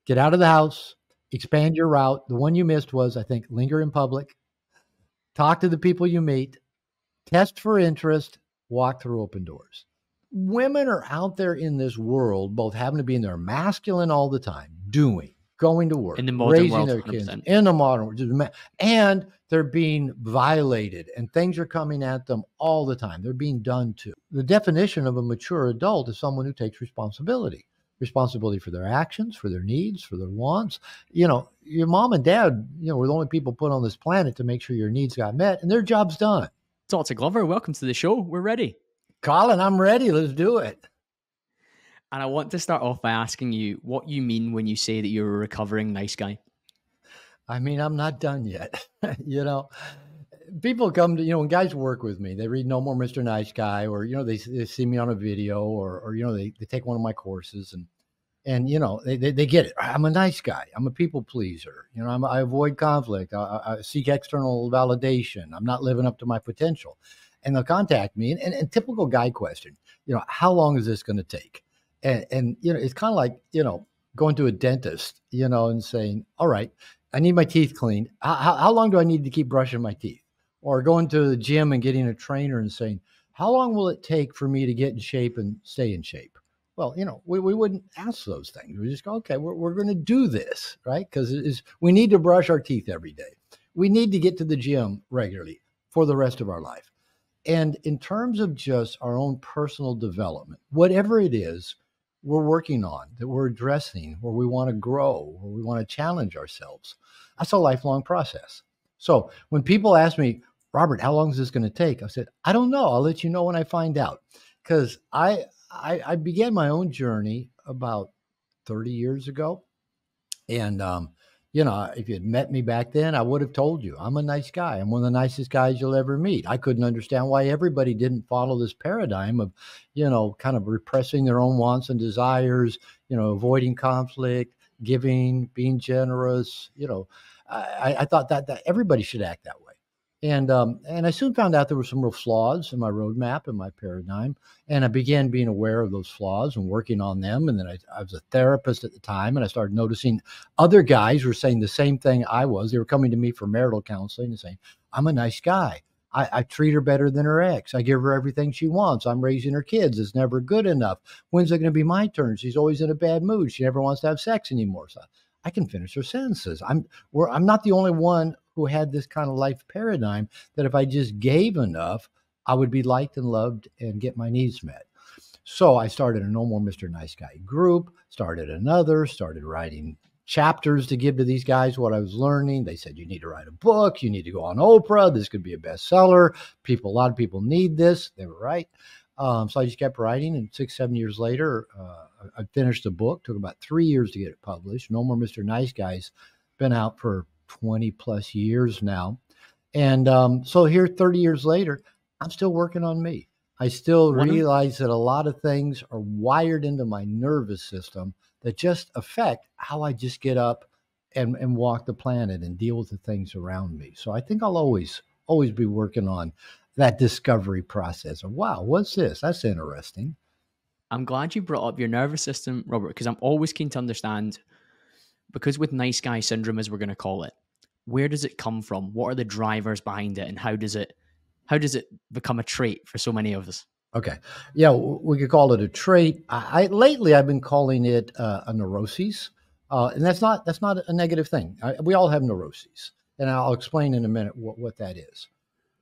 Get out of the house, expand your route. The one you missed was, I think, linger in public, talk to the people you meet, test for interest, walk through open doors. Women are out there in this world, both having to be in their masculine all the time, doing, going to work, in the modern raising world, their kids 100%. in the modern world, and they're being violated and things are coming at them all the time. They're being done to. The definition of a mature adult is someone who takes responsibility for their actions, for their needs, for their wants. Your mom and dad, were the only people put on this planet to make sure your needs got met, and their job's done. Dr. Glover, welcome to the show. We're ready. Colin, I'm ready. Let's do it. And I want to start off by asking you what you mean when you say that you're a recovering nice guy. I mean, I'm not done yet. People come to, when guys work with me, they read No More Mr. Nice Guy, or, they see me on a video, or they take one of my courses and they get it. I'm a nice guy. I'm a people pleaser. I avoid conflict. I seek external validation. I'm not living up to my potential. And they'll contact me. And typical guy question, how long is this going to take? And it's kind of like, going to a dentist, and saying, all right, I need my teeth cleaned. How long do I need to keep brushing my teeth? Or going to the gym and getting a trainer and saying, how long will it take for me to get in shape and stay in shape? Well, we wouldn't ask those things. We just go, okay, we're going to do this, right? Because we need to brush our teeth every day. We need to get to the gym regularly for the rest of our life. And in terms of just our own personal development, whatever it is we're working on, that we're addressing, where we want to grow, where we want to challenge ourselves, that's a lifelong process. So when people ask me, Robert, how long is this going to take? I said, I don't know. I'll let you know when I find out. Because I began my own journey about 30 years ago. And, if you had met me back then, I would have told you I'm a nice guy. I'm one of the nicest guys you'll ever meet. I couldn't understand why everybody didn't follow this paradigm of, kind of repressing their own wants and desires, avoiding conflict, giving, being generous. I thought that everybody should act that way. And I soon found out there were some real flaws in my roadmap and my paradigm. And I began being aware of those flaws and working on them. And then I was a therapist at the time, and I started noticing other guys were saying the same thing I was. They were coming to me for marital counseling and saying, I'm a nice guy. I treat her better than her ex. I give her everything she wants. I'm raising her kids. It's never good enough. When's it going to be my turn? She's always in a bad mood. She never wants to have sex anymore. So I can finish her sentences. I'm not the only one who had this kind of life paradigm that if I just gave enough, I would be liked and loved and get my needs met. So I started a No More Mr. Nice Guy group, started writing chapters to give to these guys what I was learning. They said, you need to write a book. You need to go on Oprah. This could be a bestseller. A lot of people need this. They were right. So I just kept writing, and 6-7 years later, I finished the book. Took about 3 years to get it published. No More Mr. Nice Guy's been out for 20 plus years now. And so here 30 years later, I'm still working on me. I still realize that a lot of things are wired into my nervous system that just affect how I just get up and walk the planet and deal with the things around me. So I think I'll always be working on that discovery process of, wow, what's this? That's interesting. I'm glad you brought up your nervous system, Robert, because I'm always keen to understand, because with nice guy syndrome, as we're going to call it, where does it come from? What are the drivers behind it? And how does it become a trait for so many of us? Okay. Yeah, we could call it a trait. Lately I've been calling it a neuroses. And that's not a negative thing. We all have neuroses. And I'll explain in a minute what that is.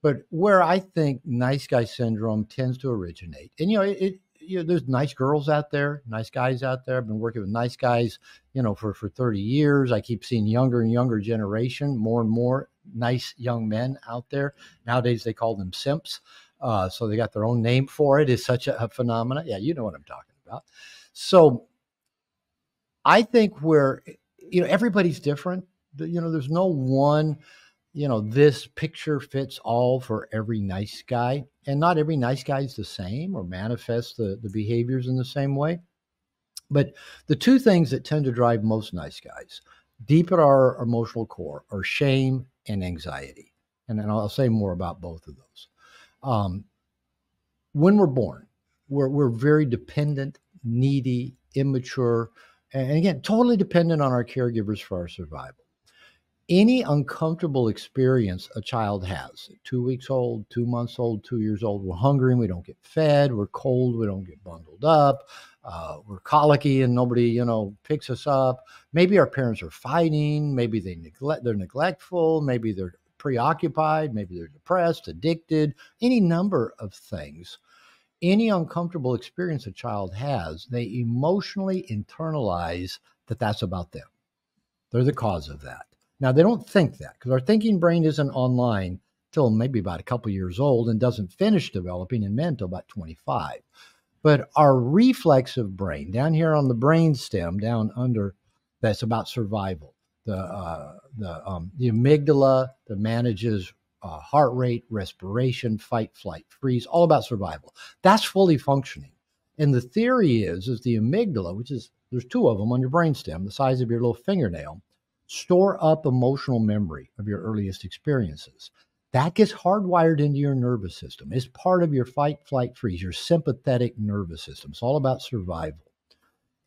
But where I think nice guy syndrome tends to originate, and there's nice girls out there, nice guys out there. I've been working with nice guys, for 30 years. I keep seeing younger and younger generation, more and more nice young men out there. Nowadays they call them simps. So they got their own name for it. It's such a phenomenon. Yeah, you know what I'm talking about. So I think everybody's different. There's no one, this picture fits all for every nice guy. And not every nice guy is the same or manifests the behaviors in the same way. But the two things that tend to drive most nice guys deep at our emotional core are shame and anxiety. And then I'll say more about both of those. When we're born, we're very dependent, needy, immature, And again, totally dependent on our caregivers for our survival. Any uncomfortable experience a child has, 2 weeks old, 2 months old, 2 years old, we're hungry and we don't get fed, we're cold, we don't get bundled up, we're colicky and nobody, picks us up. Maybe our parents are fighting, maybe they're neglectful, maybe they're preoccupied, maybe they're depressed, addicted, any number of things. Any uncomfortable experience a child has, they emotionally internalize that that's about them. They're the cause of that. Now, they don't think that because our thinking brain isn't online till maybe about a couple years old and doesn't finish developing in men until about 25. But our reflexive brain, down here on the brain stem, down under, that's about survival. The amygdala that manages heart rate, respiration, fight, flight, freeze, all about survival. That's fully functioning. And the theory is the amygdala, which is, there's two of them on your brainstem, the size of your little fingernail, store up emotional memory of your earliest experiences. That gets hardwired into your nervous system. It's part of your fight, flight, freeze, your sympathetic nervous system. It's all about survival.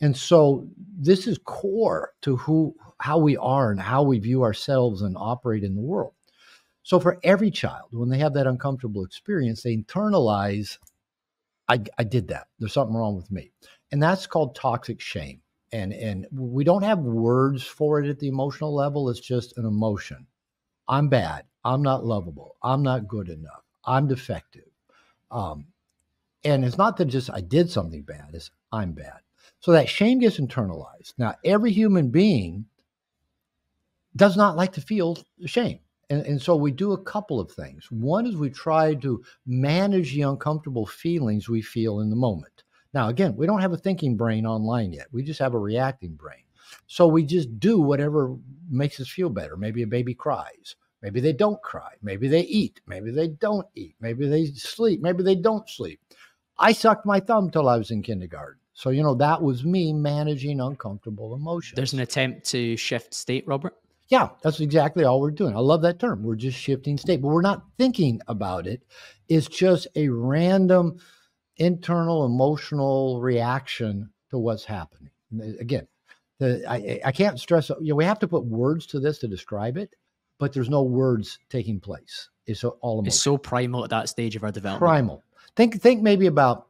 And so this is core to how we are and how we view ourselves and operate in the world. So for every child, when they have that uncomfortable experience, they internalize, I did that. There's something wrong with me. And that's called toxic shame. And we don't have words for it at the emotional level. It's just an emotion. I'm bad. I'm not lovable. I'm not good enough. I'm defective. And it's not that just I did something bad. It's I'm bad. So that shame gets internalized. Now, every human being does not like to feel shame. And so we do a couple of things. One is we try to manage the uncomfortable feelings we feel in the moment. Now, again, we don't have a thinking brain online yet. We just have a reacting brain. So we just do whatever makes us feel better. Maybe a baby cries. Maybe they don't cry. Maybe they eat. Maybe they don't eat. Maybe they sleep. Maybe they don't sleep. I sucked my thumb till I was in kindergarten. So, that was me managing uncomfortable emotions. There's an attempt to shift state, Robert. Yeah, that's exactly all we're doing. I love that term. We're just shifting state, but we're not thinking about it. It's just a random internal emotional reaction to what's happening. Again, I can't stress, we have to put words to this to describe it, but there's no words taking place. It's all emotion. It's so primal at that stage of our development. Primal. Think maybe about,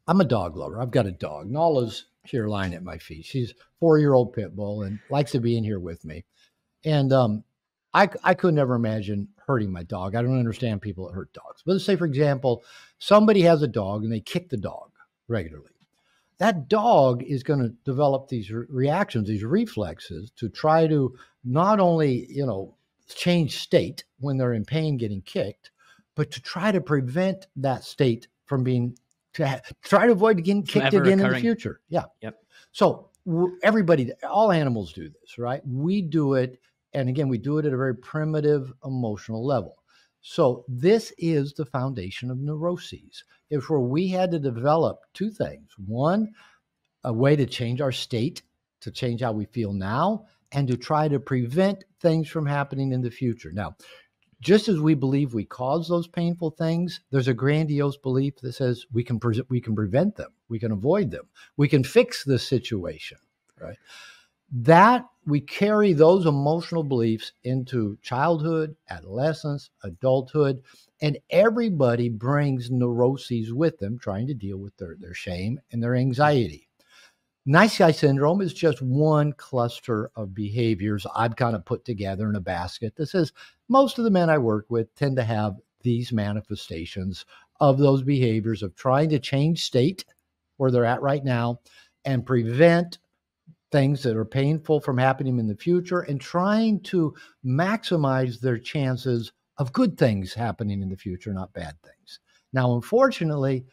I'm a dog lover. I've got a dog. Nala's here lying at my feet. She's a 4-year-old pit bull and likes to be in here with me. And I could never imagine hurting my dog. I don't understand people that hurt dogs. But let's say, for example, somebody has a dog and they kick the dog regularly. That dog is going to develop these reactions, these reflexes to try to not only, change state when they're in pain getting kicked, but to try to prevent that state from try to avoid getting kicked again in the future. Yeah. Yep. So everybody, all animals do this, right? We do it. And again, we do it at a very primitive emotional level. So this is the foundation of neuroses. If we had to develop two things. One, a way to change our state, to change how we feel now, and to try to prevent things from happening in the future. Now, just as we believe we cause those painful things, there's a grandiose belief that says we can prevent them, we can avoid them, we can fix the situation, right? That we carry those emotional beliefs into childhood, adolescence, adulthood, and everybody brings neuroses with them trying to deal with their shame and their anxiety. Nice guy syndrome is just one cluster of behaviors I've kind of put together in a basket that says most of the men I work with tend to have these manifestations of those behaviors of trying to change state where they're at right now and prevent things that are painful from happening in the future and trying to maximize their chances of good things happening in the future, not bad things. Now, unfortunately,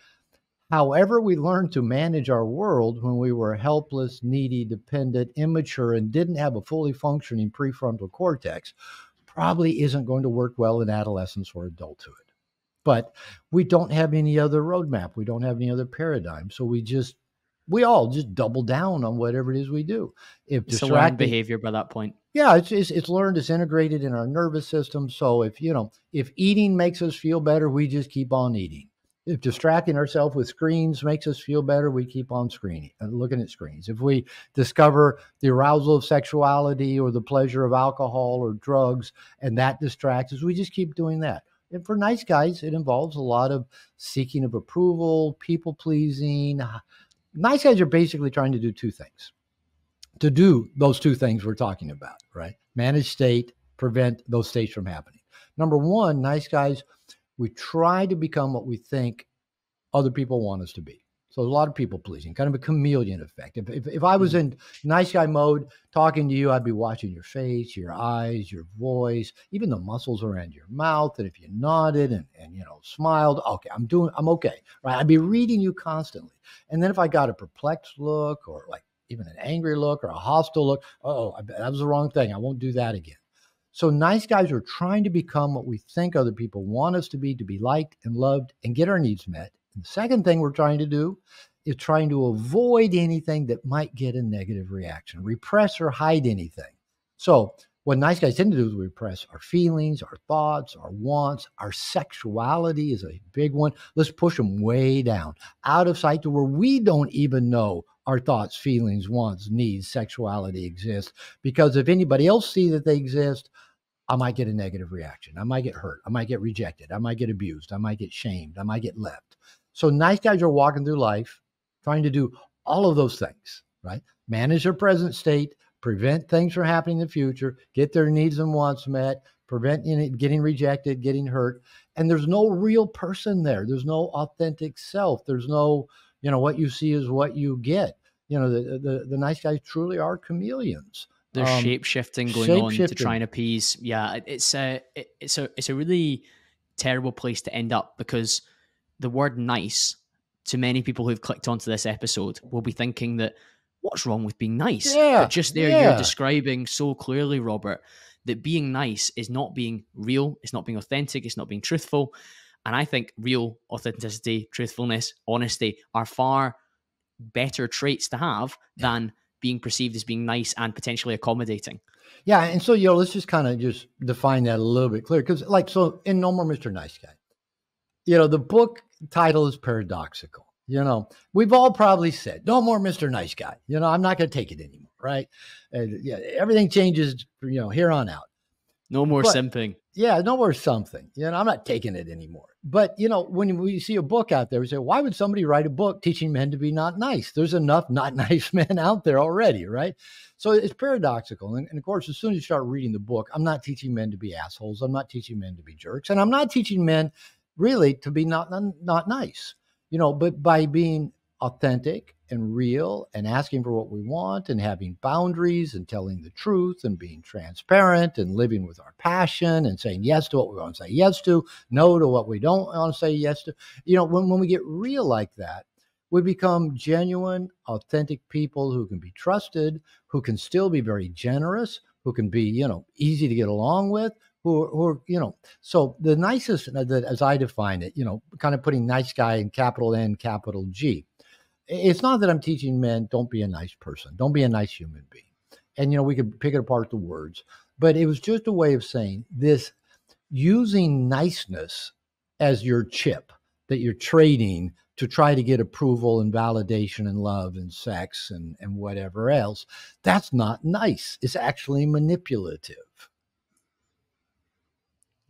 however we learned to manage our world when we were helpless, needy, dependent, immature, and didn't have a fully functioning prefrontal cortex probably isn't going to work well in adolescence or adulthood. But we don't have any other roadmap. We don't have any other paradigm. So we all just double down on whatever it is we do. It's a learned behavior by that point. Yeah, it's learned, it's integrated in our nervous system. So if eating makes us feel better, we just keep on eating. If distracting ourselves with screens makes us feel better, we keep on screening and looking at screens. If we discover the arousal of sexuality or the pleasure of alcohol or drugs, and that distracts us, we just keep doing that. And for nice guys, it involves a lot of seeking of approval, people pleasing. Nice guys are basically trying to do two things. To do those two things we're talking about, right? Manage state, prevent those states from happening. Number one, nice guys, we try to become what we think other people want us to be. So there's a lot of people pleasing, kind of a chameleon effect. If I was in nice guy mode talking to you, I'd be watching your face, your eyes, your voice, even the muscles around your mouth. And if you nodded and smiled, okay, I'm okay, right? I'd be reading you constantly. And then if I got a perplexed look or like even an angry look or a hostile look, that was the wrong thing. I won't do that again. So nice guys are trying to become what we think other people want us to be liked and loved and get our needs met. And the second thing we're trying to do is trying to avoid anything that might get a negative reaction, repress or hide anything. So what nice guys tend to do is repress our feelings, our thoughts, our wants. Our sexuality is a big one. Let's push them way down, out of sight to where we don't even know our thoughts, feelings, wants, needs, sexuality exists. Because if anybody else sees that they exist, I might get a negative reaction. I might get hurt. I might get rejected. I might get abused. I might get shamed. I might get left. So nice guys are walking through life trying to do all of those things, right? Manage their present state, prevent things from happening in the future, get their needs and wants met, prevent getting rejected, getting hurt. And there's no real person there. There's no authentic self. There's no, what you see is what you get. The nice guys truly are chameleons. There's shape shifting going on to try and appease. Yeah, it's a really terrible place to end up, because the word nice, to many people who've clicked onto this episode, will be thinking that what's wrong with being nice? Yeah, but just there, you're describing so clearly, Robert, that being nice is not being real, it's not being authentic, it's not being truthful. And I think real authenticity, truthfulness, honesty are far better traits to have than being perceived as being nice and potentially accommodating. Yeah. And so, let's just kind of just define that a little bit clearer. Because so in No More Mr. Nice Guy, the book title is paradoxical. We've all probably said, no more Mr. Nice Guy. I'm not going to take it anymore. Right. Everything changes, here on out. No more simping. Yeah, no more something. I'm not taking it anymore. But, when we see a book out there, we say, why would somebody write a book teaching men to be not nice? There's enough not nice men out there already, right? So it's paradoxical. And of course, as soon as you start reading the book, I'm not teaching men to be assholes. I'm not teaching men to be jerks. And I'm not teaching men really to be not nice, but by being authentic and real and asking for what we want and having boundaries and telling the truth and being transparent and living with our passion and saying yes to what we want to say yes to, no to what we don't want to say yes to. When we get real like that, we become genuine, authentic people who can be trusted, who can still be very generous, who can be, easy to get along with, who are, so the nicest, that as I define it, kind of putting nice guy in capital N, capital G. It's not that I'm teaching men, don't be a nice person. Don't be a nice human being. And, we could pick it apart the words, but it was just a way of saying this, using niceness as your chip that you're trading to try to get approval and validation and love and sex and whatever else. That's not nice. It's actually manipulative.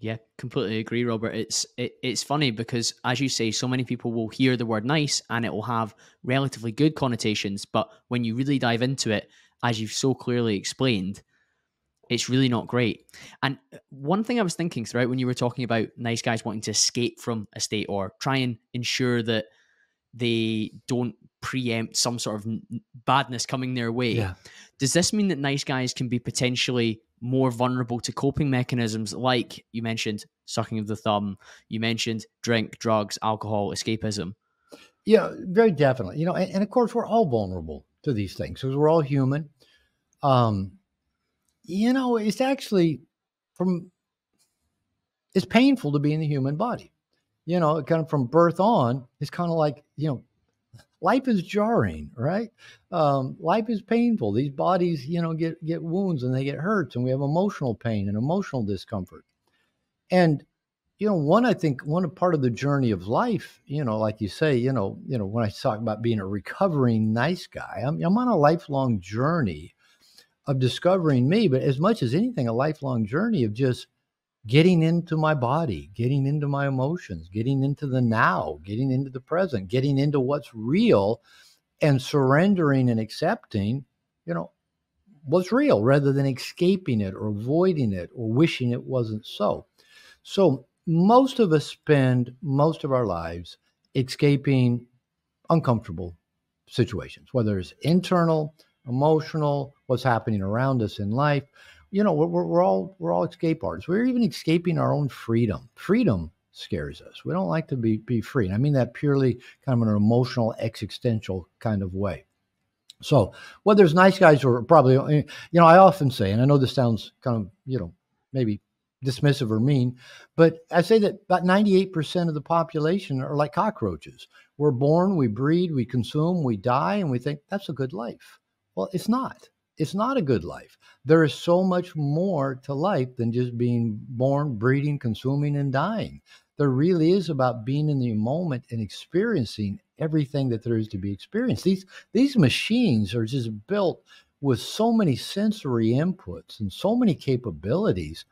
Yeah, completely agree, Robert. It's funny because, as you say, so many people will hear the word nice and it will have relatively good connotations. But when you really dive into it, as you've so clearly explained, it's really not great. And one thing I was thinking throughout when you were talking about nice guys wanting to escape from a state or try and ensure that they don't preempt some sort of badness coming their way. Does this mean that nice guys can be potentially more vulnerable to coping mechanisms like you mentioned sucking of the thumb, you mentioned drink, drugs, alcohol, escapism? Yeah, very definitely. And of course we're all vulnerable to these things because we're all human. It's actually it's painful to be in the human body. Kind of from birth on, it's kind of like, life is jarring, right? Life is painful. These bodies, get wounds and they get hurts, and we have emotional pain and emotional discomfort. And I think one part of the journey of life, like you say, when I talk about being a recovering nice guy, I'm on a lifelong journey of discovering me, but as much as anything, a lifelong journey of just getting into my body, getting into my emotions, getting into the now, getting into the present, getting into what's real, and surrendering and accepting, what's real rather than escaping it or avoiding it or wishing it wasn't so. So most of us spend most of our lives escaping uncomfortable situations, whether it's internal, emotional, what's happening around us in life. We're all escape artists. We're even escaping our own freedom. Freedom scares us. We don't like to be free. And I mean that purely kind of an emotional, existential kind of way. So whether it's nice guys or probably, I often say, and I know this sounds kind of, maybe dismissive or mean, but I say that about 98% of the population are like cockroaches. We're born, we breed, we consume, we die, and we think that's a good life. Well, it's not. It's not a good life. There is so much more to life than just being born, breeding, consuming, and dying. There really is about being in the moment and experiencing everything that there is to be experienced. These machines are just built with so many sensory inputs and so many capabilities.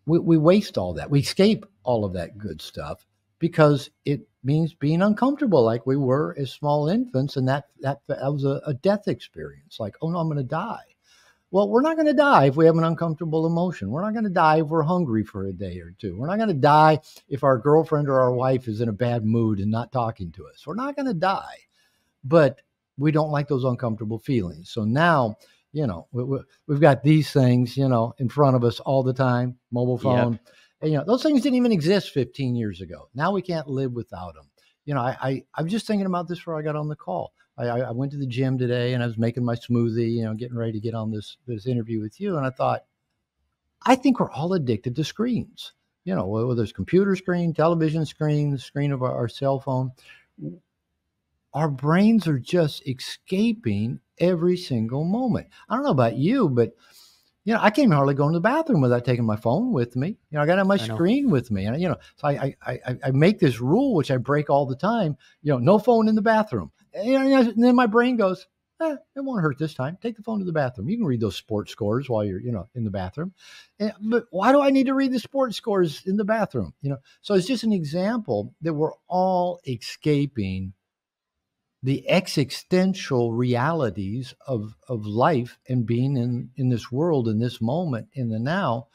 We waste all that. We escape all of that good stuff because it means being uncomfortable like we were as small infants. And that was a death experience. Like, oh no, I'm going to die. Well, we're not going to die if we have an uncomfortable emotion. We're not going to die if we're hungry for a day or two. We're not going to die if our girlfriend or our wife is in a bad mood and not talking to us. We're not going to die, but we don't like those uncomfortable feelings. So now, we've got these things, in front of us all the time, mobile phone. Yep. And, those things didn't even exist 15 years ago. Now we can't live without them. I was just thinking about this before I got on the call. I went to the gym today and I was making my smoothie, getting ready to get on this interview with you. And I thought, I think we're all addicted to screens, whether it's computer screen, television screen, the screen of our cell phone. Our brains are just escaping every single moment. I don't know about you, but I can't hardly go in the bathroom without taking my phone with me. I got to have my screen with me, and so I make this rule which I break all the time. No phone in the bathroom. And then my brain goes, it won't hurt this time. Take the phone to the bathroom. You can read those sports scores while you're in the bathroom. But why do I need to read the sports scores in the bathroom? So it's just an example that we're all escaping the existential realities of life and being in this world, in this moment, in the now,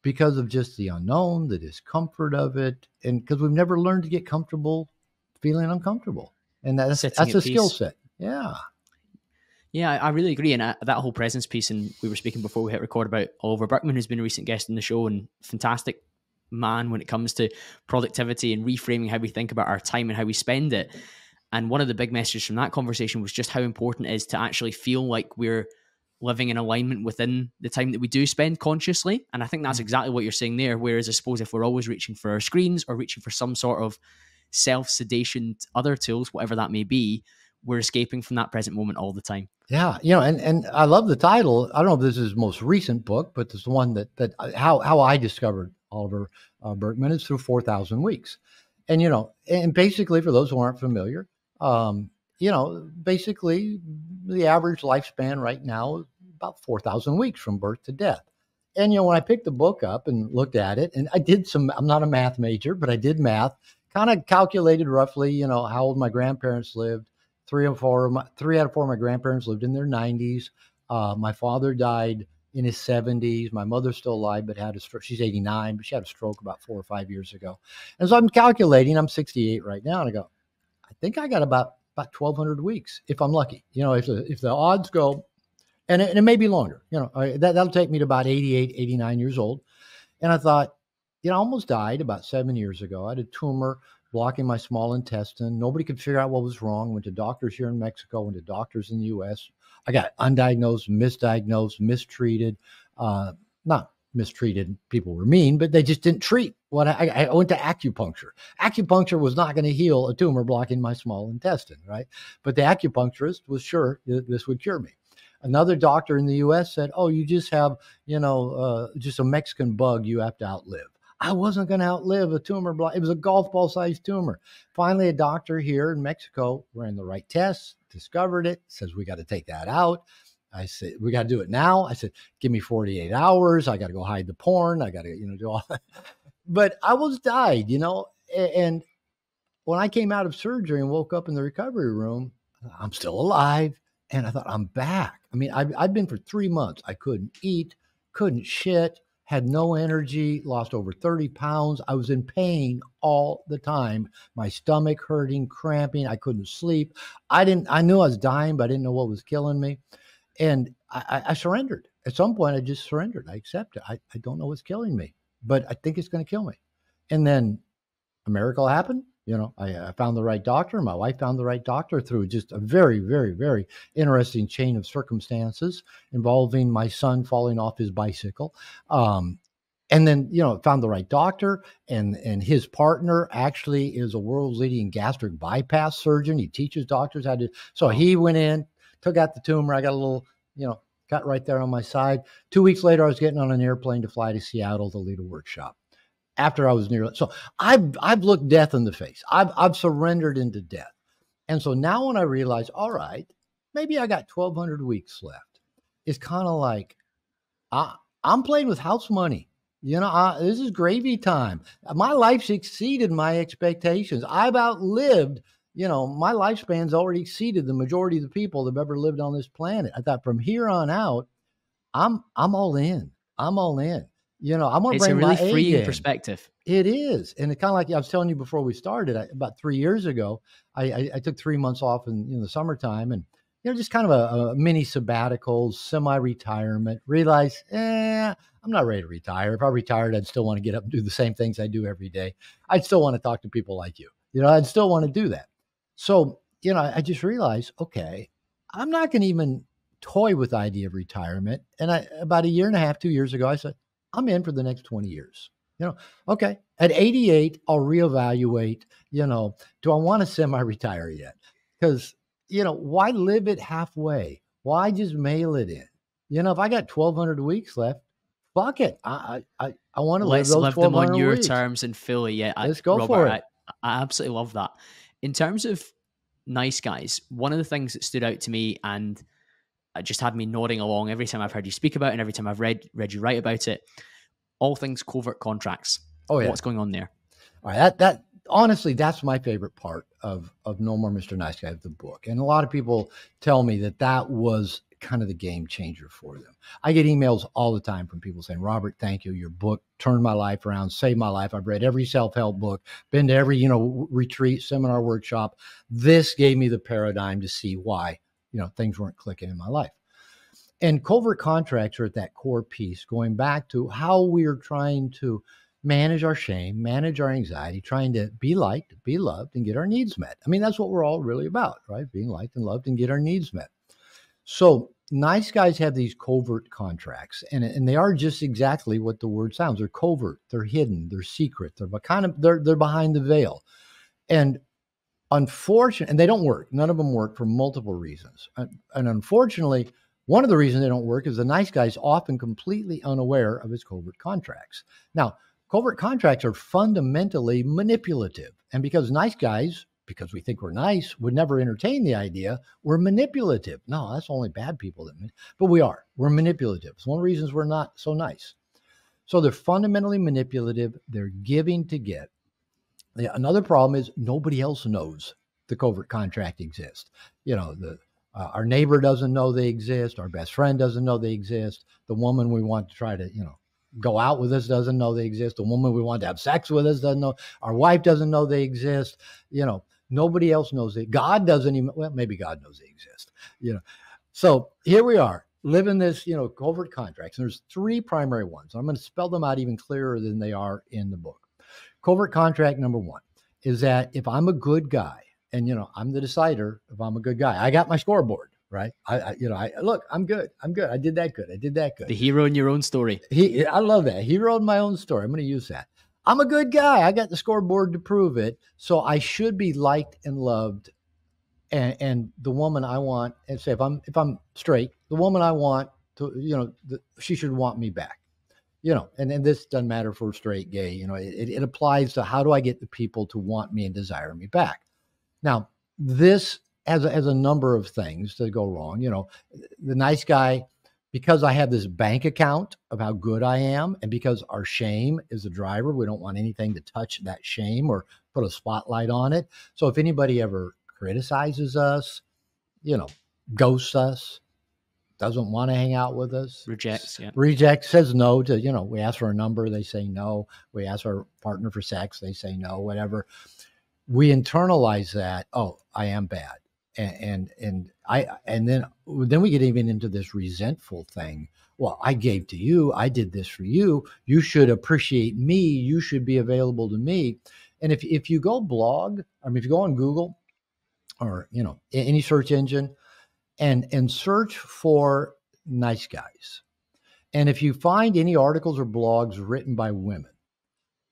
because of just the unknown, the discomfort of it, and because we've never learned to get comfortable feeling uncomfortable. And that's a skill set. Yeah. Yeah, I really agree. And that whole presence piece, and we were speaking before we hit record about Oliver Burkeman, who's been a recent guest on the show and fantastic man when it comes to productivity and reframing how we think about our time and how we spend it. And one of the big messages from that conversation was just how important it is to actually feel like we're living in alignment within the time that we do spend consciously. And I think that's exactly what you're saying there. Whereas I suppose if we're always reaching for our screens or reaching for some sort of self-sedation, other tools, whatever that may be, we're escaping from that present moment all the time. Yeah. And I love the title. I don't know if this is his most recent book, but it's the one that how I discovered Oliver Burkeman is through 4,000 weeks. And, and basically for those who aren't familiar, basically the average lifespan right now is about 4,000 weeks from birth to death. And, when I picked the book up and looked at it, and I'm not a math major, but I did math, kind of calculated roughly, how old my grandparents lived. 3 out of 4 of my grandparents lived in their 90s. My father died in his 70s. My mother's still alive, but had a stroke. She's 89, but she had a stroke about 4 or 5 years ago. And so I'm calculating, I'm 68 right now. And I go, I think I got about 1,200 weeks if I'm lucky. If the odds go, and it may be longer, that'll take me to about 88, 89 years old. And I thought, I almost died about 7 years ago. I had a tumor blocking my small intestine. Nobody could figure out what was wrong. Went to doctors here in Mexico, went to doctors in the US. I got undiagnosed, misdiagnosed, mistreated. Not mistreated, people were mean, but they just didn't treat what I went to acupuncture. Acupuncture was not going to heal a tumor blocking my small intestine, right? But the acupuncturist was sure this would cure me. Another doctor in the US said, oh, you just have, just a Mexican bug you have to outlive. I wasn't going to outlive a tumor. It was a golf ball sized tumor. Finally, a doctor here in Mexico ran the right tests, discovered it, says, we got to take that out. I said, we got to do it now. I said, give me 48 hours. I got to go hide the porn. I got to, do all that. But I almost died, and when I came out of surgery and woke up in the recovery room, I'm still alive. And I thought, I'm back. I mean, I'd been for 3 months. I couldn't eat, couldn't shit, had no energy, lost over 30 pounds. I was in pain all the time. My stomach hurting, cramping. I couldn't sleep. I knew I was dying, but I didn't know what was killing me. And I surrendered. At some point, I just surrendered. I accept it. I don't know what's killing me, but I think it's going to kill me. And then a miracle happened. I found the right doctor. My wife found the right doctor through just a very, very, very interesting chain of circumstances involving my son falling off his bicycle. And then, found the right doctor, and his partner actually is a world leading gastric bypass surgeon. He teaches doctors how to. So he went in, took out the tumor. I got a little, cut right there on my side. 2 weeks later, I was getting on an airplane to fly to Seattle to lead a workshop. After I was near, so I've looked death in the face. I've surrendered into death, and so now when I realize, all right, maybe I got 1,200 weeks left, it's kind of like I'm playing with house money. This is gravy time. My life's exceeded my expectations. I've outlived. My lifespan's already exceeded the majority of the people that have ever lived on this planet. I thought from here on out, I'm all in. I'm all in. I'm going to bring my A game. It's a really freeing perspective. It is. And it's kind of like I was telling you before we started, about 3 years ago, I took 3 months off in the summertime, and, just kind of a mini sabbatical, semi-retirement, realized, I'm not ready to retire. If I retired, I'd still want to get up and do the same things I do every day. I'd still want to talk to people like you. I'd still want to do that. So, I just realized, okay, I'm not going to even toy with the idea of retirement. And about 1.5 years, 2 years ago, I said, I'm in for the next 20 years. Okay. At 88, I'll reevaluate, do I want to semi-retire yet? Because, why live it halfway? Why just mail it in? If I got 1,200 weeks left, fuck it. I want to live those 1,200 Let's live them on your weeks. terms and fully. Yeah. Let's go for it. I absolutely love that. In terms of nice guys, one of the things that stood out to me and just had me nodding along every time I've heard you speak about it and every time I've read you write about it, all things covert contracts. Oh, yeah. What's going on there? All right. That honestly, that's my favorite part of No More Mr. Nice Guy, of the book. And a lot of people tell me that was kind of the game changer for them. I get emails all the time from people saying, Robert, thank you. Your book turned my life around, saved my life. I've read every self-help book, been to every, retreat, seminar, workshop. This gave me the paradigm to see why, things weren't clicking in my life. And covert contracts are at that core piece, going back to how we're trying to manage our shame, manage our anxiety, trying to be liked, be loved, and get our needs met. I mean, that's what we're all really about, right? Being liked and loved and get our needs met. So nice guys have these covert contracts, and they are just exactly what the word sounds. They're covert, they're hidden, they're secret, they're behind the veil. And unfortunately, and they don't work. None of them work for multiple reasons. And unfortunately, one of the reasons they don't work is the nice guy is often completely unaware of his covert contracts. Now, covert contracts are fundamentally manipulative. And because nice guys, because we think we're nice, would never entertain the idea, we're manipulative. No, that's only bad people but we are. We're manipulative. It's one of the reasons we're not so nice. So they're fundamentally manipulative. They're giving to get. Another problem is nobody else knows the covert contract exists. Our neighbor doesn't know they exist. Our best friend doesn't know they exist. The woman we want to try to, go out with us doesn't know they exist. The woman we want to have sex with us doesn't know. Our wife doesn't know they exist. Nobody else knows it. God doesn't even, well, maybe God knows they exist. So here we are living this, covert contracts. And there's 3 primary ones. I'm going to spell them out even clearer than they are in the book. Covert contract number 1 is that if I'm a good guy, and, I'm the decider if I'm a good guy, I got my scoreboard, right? I look, I'm good. I did that good. The hero in your own story. I love that. Hero in my own story. I'm going to use that. I'm a good guy. I got the scoreboard to prove it. So I should be liked and loved. And the woman I want, and say, if I'm straight, the woman I want to, she should want me back. And this doesn't matter for straight, gay, it applies to how do I get the people to want me and desire me back. Now, this has a number of things that go wrong. The nice guy, because I have this bank account of how good I am, and because our shame is the driver, we don't want anything to touch that shame or put a spotlight on it. So if anybody ever criticizes us, ghosts us, doesn't want to hang out with us, rejects, says no to, we ask for a number, they say no. We ask our partner for sex, they say no, whatever. We internalize that. Oh, I am bad. And then we get even into this resentful thing. Well, I gave to you. I did this for you. You should appreciate me. You should be available to me. And if you go blog, if you go on Google or, any search engine and search for nice guys, and if you find any articles or blogs written by women,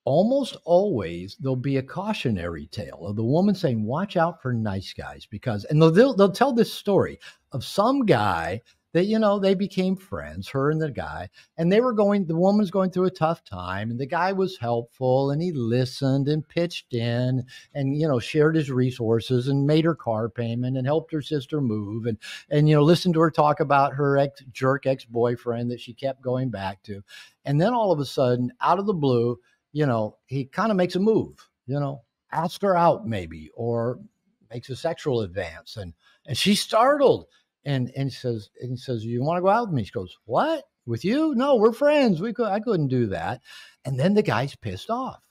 almost always there'll be a cautionary tale of the woman saying, watch out for nice guys, and they'll tell this story of some guy that, they became friends, her and the guy, and the woman's going through a tough time, and the guy was helpful, and he listened and pitched in and, shared his resources and made her car payment and helped her sister move and listened to her talk about her ex-boyfriend that she kept going back to. And then all of a sudden, out of the blue, he kind of makes a move, asks her out maybe, or makes a sexual advance. And she's startled and says, you want to go out with me? She goes, what? With you? No, we're friends. I couldn't do that. And then the guy's pissed off.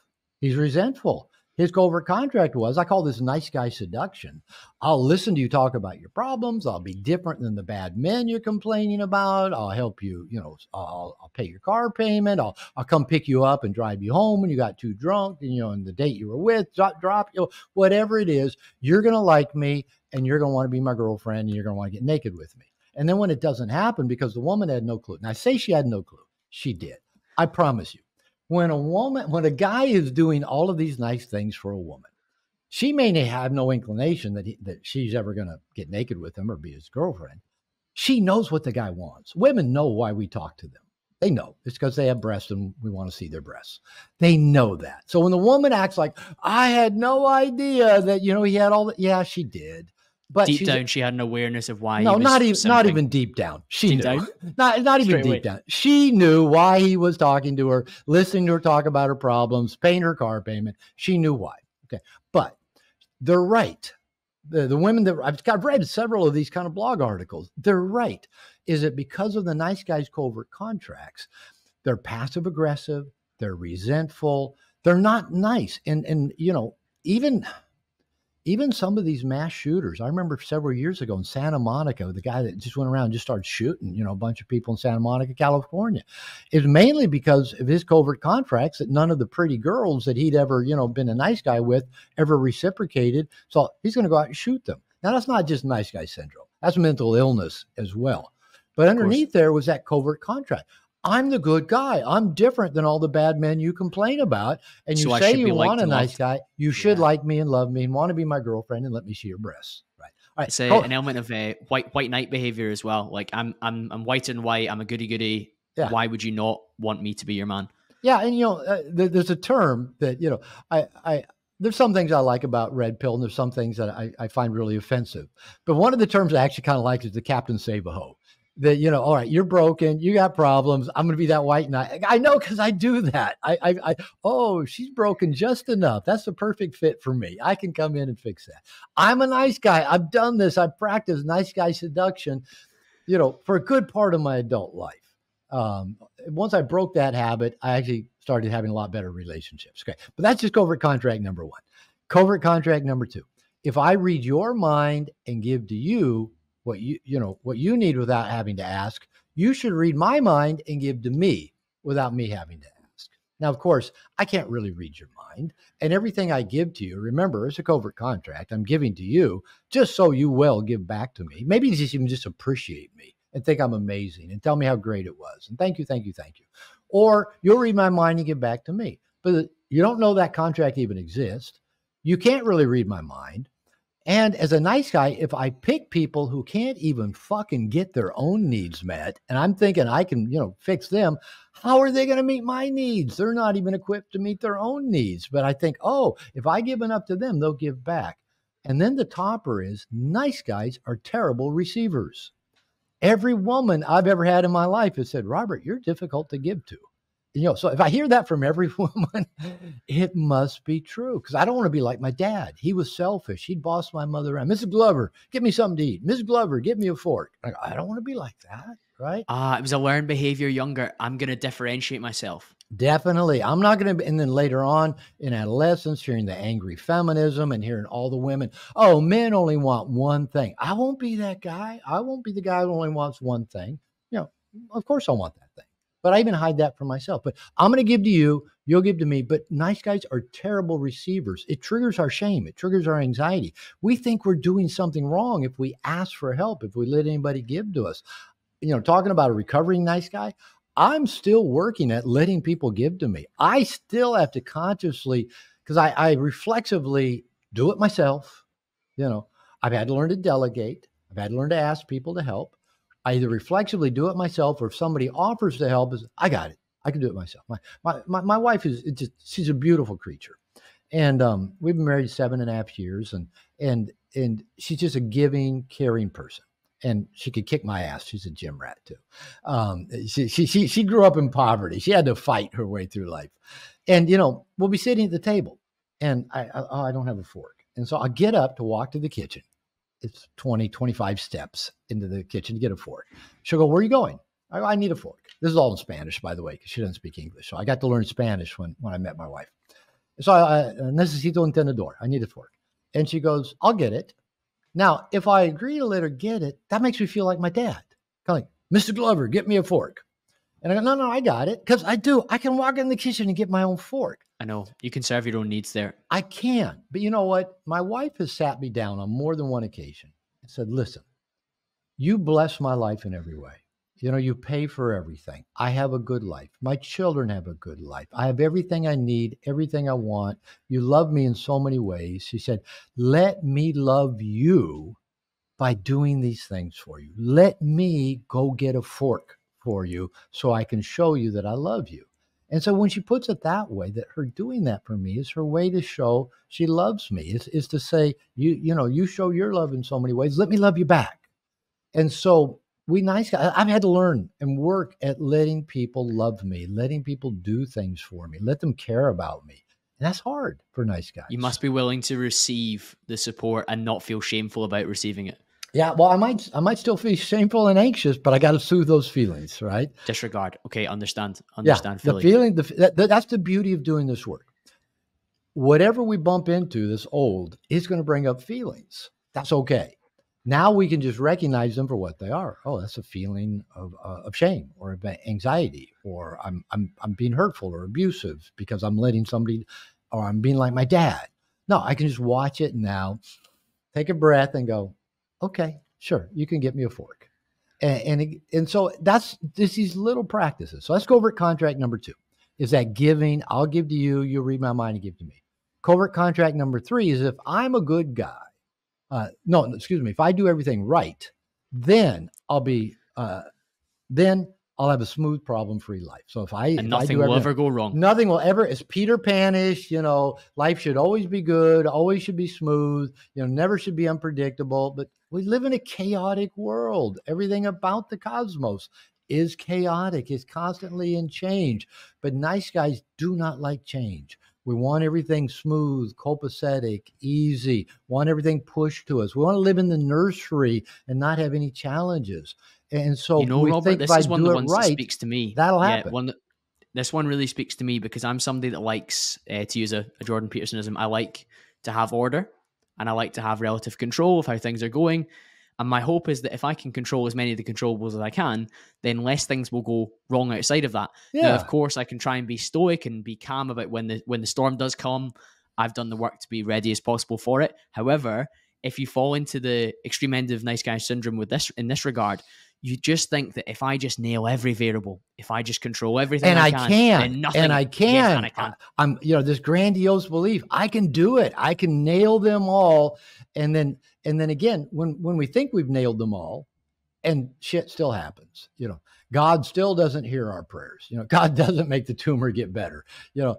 He's resentful. His covert contract was, I call this nice guy seduction. I'll listen to you talk about your problems. I'll be different than the bad men you're complaining about. I'll help you, I'll pay your car payment. I'll come pick you up and drive you home when you got too drunk, and the date you were with, drop, whatever it is, you're going to like me and you're going to want to be my girlfriend and you're going to want to get naked with me. And then when it doesn't happen, because the woman had no clue, and I say she had no clue, she did. I promise you. When a guy is doing all of these nice things for a woman, she may have no inclination that she's ever going to get naked with him or be his girlfriend. She knows what the guy wants. Women know why we talk to them. They know it's because they have breasts and we want to see their breasts. They know that. So when the woman acts like, I had no idea that, he had all that. Yeah, she did. But deep down, she had an awareness of why. No, not even deep down. She knew. Not even deep down. She knew why he was talking to her, listening to her talk about her problems, paying her car payment. She knew why. Okay, but they're right. The women that I've read several of these kind of blog articles. They're right. Is it because of the nice guy's covert contracts? They're passive aggressive. They're resentful. They're not nice. And even some of these mass shooters, I remember several years ago in Santa Monica, the guy that just went around and just started shooting, a bunch of people in Santa Monica, California. It was mainly because of his covert contracts that none of the pretty girls that he'd ever, been a nice guy with ever reciprocated. So he's going to go out and shoot them. Now, that's not just nice guy syndrome. That's mental illness as well. But underneath there was that covert contract. I'm the good guy. I'm different than all the bad men you complain about. And you say you want a nice guy. You should like me and love me and want to be my girlfriend and let me see your breasts. Right. All right. It's an element of white knight behavior as well. Like I'm white and white. I'm a goody goody. Yeah. Why would you not want me to be your man? Yeah. And, there's a term that, there's some things I like about red pill and there's some things that I find really offensive. But one of the terms I actually kind of like is the Captain Save-A-Ho. That, all right, you're broken, you got problems. I'm going to be that white knight. I know, because I do that. She's broken just enough. That's the perfect fit for me. I can come in and fix that. I'm a nice guy. I've done this. I've practiced nice guy seduction, for a good part of my adult life. Once I broke that habit, I actually started having a lot better relationships. Okay. But that's just covert contract number one. Covert contract number two. If I read your mind and give to you what you need without having to ask, you should read my mind and give to me without me having to ask. Now, of course, I can't really read your mind, and everything I give to you, remember, it's a covert contract. I'm giving to you just so you will give back to me. Maybe just appreciate me and think I'm amazing and tell me how great it was. And thank you, thank you, thank you. Or you'll read my mind and give back to me. But you don't know that contract even exists. You can't really read my mind. And as a nice guy, if I pick people who can't even fucking get their own needs met, and I'm thinking I can, fix them, how are they going to meet my needs? They're not even equipped to meet their own needs. But I think, oh, if I give enough to them, they'll give back. And then the topper is nice guys are terrible receivers. Every woman I've ever had in my life has said, Robert, you're difficult to give to. So if I hear that from every woman, it must be true, because I don't want to be like my dad. He was selfish. He'd boss my mother around. Mrs. Glover, get me something to eat. Mrs. Glover, get me a fork. I don't want to be like that, right? It was a learned behavior younger. I'm going to differentiate myself. Definitely. I'm not going to, and then later on in adolescence, hearing the angry feminism and hearing all the women, oh, men only want one thing. I won't be that guy. I won't be the guy who only wants one thing. Of course I want that thing. But I even hide that from myself. But I'm going to give to you, you'll give to me. But nice guys are terrible receivers. It triggers our shame. It triggers our anxiety. We think we're doing something wrong if we ask for help, if we let anybody give to us. Talking about a recovering nice guy, I'm still working at letting people give to me. I still have to consciously, because I reflexively do it myself. I've had to learn to delegate. I've had to learn to ask people to help. I either reflexively do it myself, or if somebody offers to help, I got it. I can do it myself. My wife she's a beautiful creature. And we've been married 7.5 years, and she's just a giving, caring person. And she could kick my ass. She's a gym rat too. She grew up in poverty. She had to fight her way through life. And, we'll be sitting at the table, and I don't have a fork. And so I get up to walk to the kitchen. It's 20, 25 steps into the kitchen to get a fork. She'll go, where are you going? I need a fork. This is all in Spanish, by the way, because she doesn't speak English. So I got to learn Spanish when I met my wife. So I necesito un tenedor. I need a fork. And she goes, I'll get it. Now, if I agree to let her get it, that makes me feel like my dad. Kind of like, Mr. Glover, get me a fork. And I go, no, I got it. Because I do. I can walk in the kitchen and get my own fork. I know. You can serve your own needs there. I can. But you know what? My wife has sat me down on more than one occasion and said, listen, you bless my life in every way. You pay for everything. I have a good life. My children have a good life. I have everything I need, everything I want. You love me in so many ways. She said, let me love you by doing these things for you. Let me go get a fork for you so I can show you that I love you. And so when she puts it that way, that her doing that for me is her way to show she loves me, is to say, you show your love in so many ways. Let me love you back. And so we nice guys, I've had to learn and work at letting people love me, letting people do things for me, let them care about me. And that's hard for nice guys. You must be willing to receive the support and not feel shameful about receiving it. Yeah, well, I might still feel shameful and anxious, but I got to soothe those feelings, right? Disregard. Okay, understand fully. The feeling, that's the beauty of doing this work. Whatever we bump into that's old is going to bring up feelings. That's okay. Now we can just recognize them for what they are. Oh, that's a feeling of shame or of anxiety, or I'm being hurtful or abusive because I'm letting somebody, or I'm being like my dad. No, I can just watch it now, take a breath, and go, okay, sure, you can get me a fork. And so that's these little practices. So that's covert contract number 2, is that giving. I'll give to you, you read my mind and give to me. Covert contract number 3 is if I'm a good guy, if I do everything right, then I'll have a smooth, problem-free life. So if nothing will ever go wrong. Nothing will ever. It's Peter Pan-ish. Life should always be good. Always should be smooth. Never should be unpredictable. But we live in a chaotic world. Everything about the cosmos is chaotic. It's constantly in change. But nice guys do not like change. We want everything smooth, copacetic, easy, want everything pushed to us. We want to live in the nursery and not have any challenges. And so we Robert, think this if is I one of do the it ones right, that speaks to me. That'll happen. This one really speaks to me because I'm somebody that likes, to use a Jordan Petersonism, I like to have order and I like to have relative control of how things are going. And my hope is that if I can control as many of the controllables as I can, then less things will go wrong outside of that. Yeah. Now, of course, I can try and be stoic and be calm about when the storm does come. I've done the work to be ready as possible for it. However, if you fall into the extreme end of nice guy syndrome in this regard, you just think that if I just nail every variable, if I just control everything And I I can, can, then nothing. and I Yes, can. and I can. I'm, this grandiose belief. I can do it. I can nail them all. And then again, when we think we've nailed them all, and shit still happens, God still doesn't hear our prayers. God doesn't make the tumor get better. The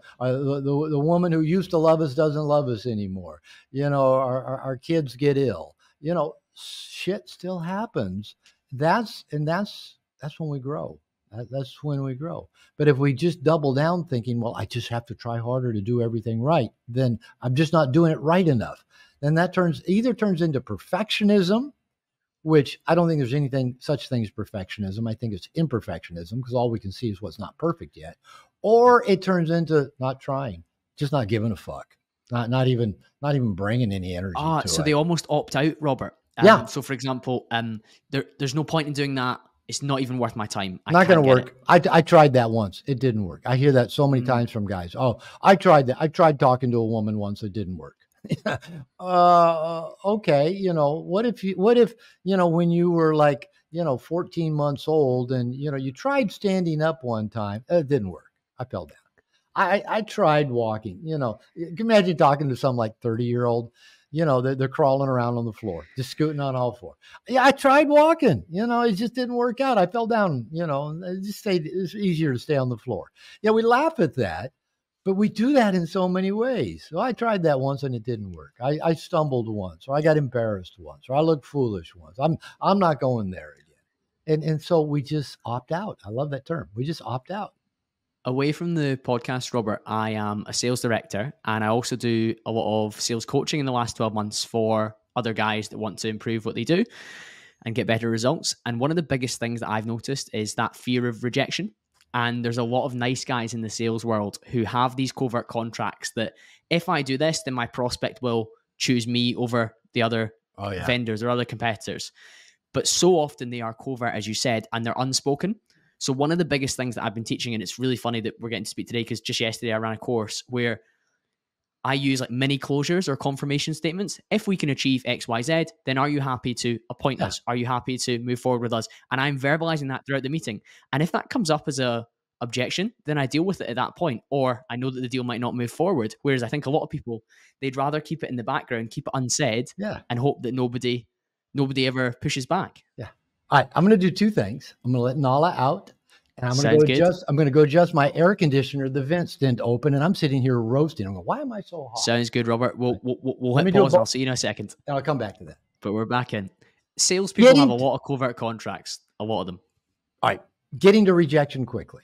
woman who used to love us doesn't love us anymore. Our kids get ill. Shit still happens. That's when we grow. That's when we grow. But if we just double down thinking, well, I just have to try harder to do everything right, then I'm just not doing it right enough. Then that turns into perfectionism, which I don't think there's such thing as perfectionism. I think it's imperfectionism, because all we can see is what's not perfect yet. Or it turns into not trying, just not giving a fuck, not even bringing any energy to it. So they almost opt out, Robert. Yeah. So for example, there's no point in doing that. It's not even worth my time. Not going to work. I tried that once. It didn't work. I hear that so many times from guys. Oh, I tried that. I tried talking to a woman once. It didn't work. Okay. What if, when you were like, 14 months old and, you tried standing up one time, it didn't work. I fell down. I tried walking, you can imagine talking to some like 30-year-old, they're crawling around on the floor, just scooting on all four. Yeah. I tried walking, it just didn't work out. I fell down, it's easier to stay on the floor. Yeah. We laugh at that. But we do that in so many ways. So I tried that once and it didn't work. I stumbled once, or I got embarrassed once, or I looked foolish once. I'm not going there again. And so we just opt out. I love that term. We just opt out. Away from the podcast, Robert, I am a sales director, and I also do a lot of sales coaching in the last 12 months for other guys that want to improve what they do and get better results. And one of the biggest things that I've noticed is that fear of rejection. And there's a lot of nice guys in the sales world who have these covert contracts that if I do this, then my prospect will choose me over the other vendors or other competitors. But so often they are covert, as you said, and they're unspoken. So one of the biggest things that I've been teaching, and it's really funny that we're getting to speak today, because just yesterday I ran a course where I use like mini closures or confirmation statements. If we can achieve X, Y, Z, then are you happy to appoint us? Are you happy to move forward with us? And I'm verbalizing that throughout the meeting. And if that comes up as a objection, then I deal with it at that point, or I know that the deal might not move forward. Whereas I think a lot of people, they'd rather keep it in the background, keep it unsaid, and hope that nobody ever pushes back. Yeah. All right. I'm going to do two things. I'm going to let Nala out. And I'm going to go adjust my air conditioner. The vents didn't open, and I'm sitting here roasting. I'm going, why am I so hot? Sounds good, Robert. We'll hit pause. I'll see you in a second. And I'll come back to that. But we're back in. Salespeople have a lot of covert contracts. A lot of them. All right. Getting to rejection quickly.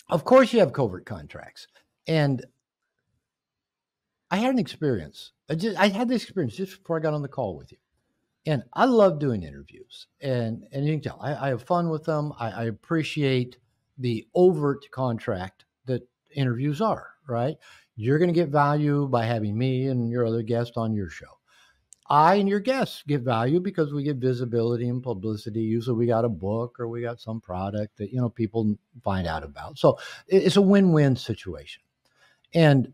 Of course, you have covert contracts. And I had an experience. I had this experience just before I got on the call with you. And I love doing interviews, and you can tell I have fun with them. I appreciate the overt contract that interviews are, right? You're going to get value by having me and your other guest on your show. I and your guests get value because we get visibility and publicity. Usually we got a book or we got some product that, people find out about. So it's a win-win situation. And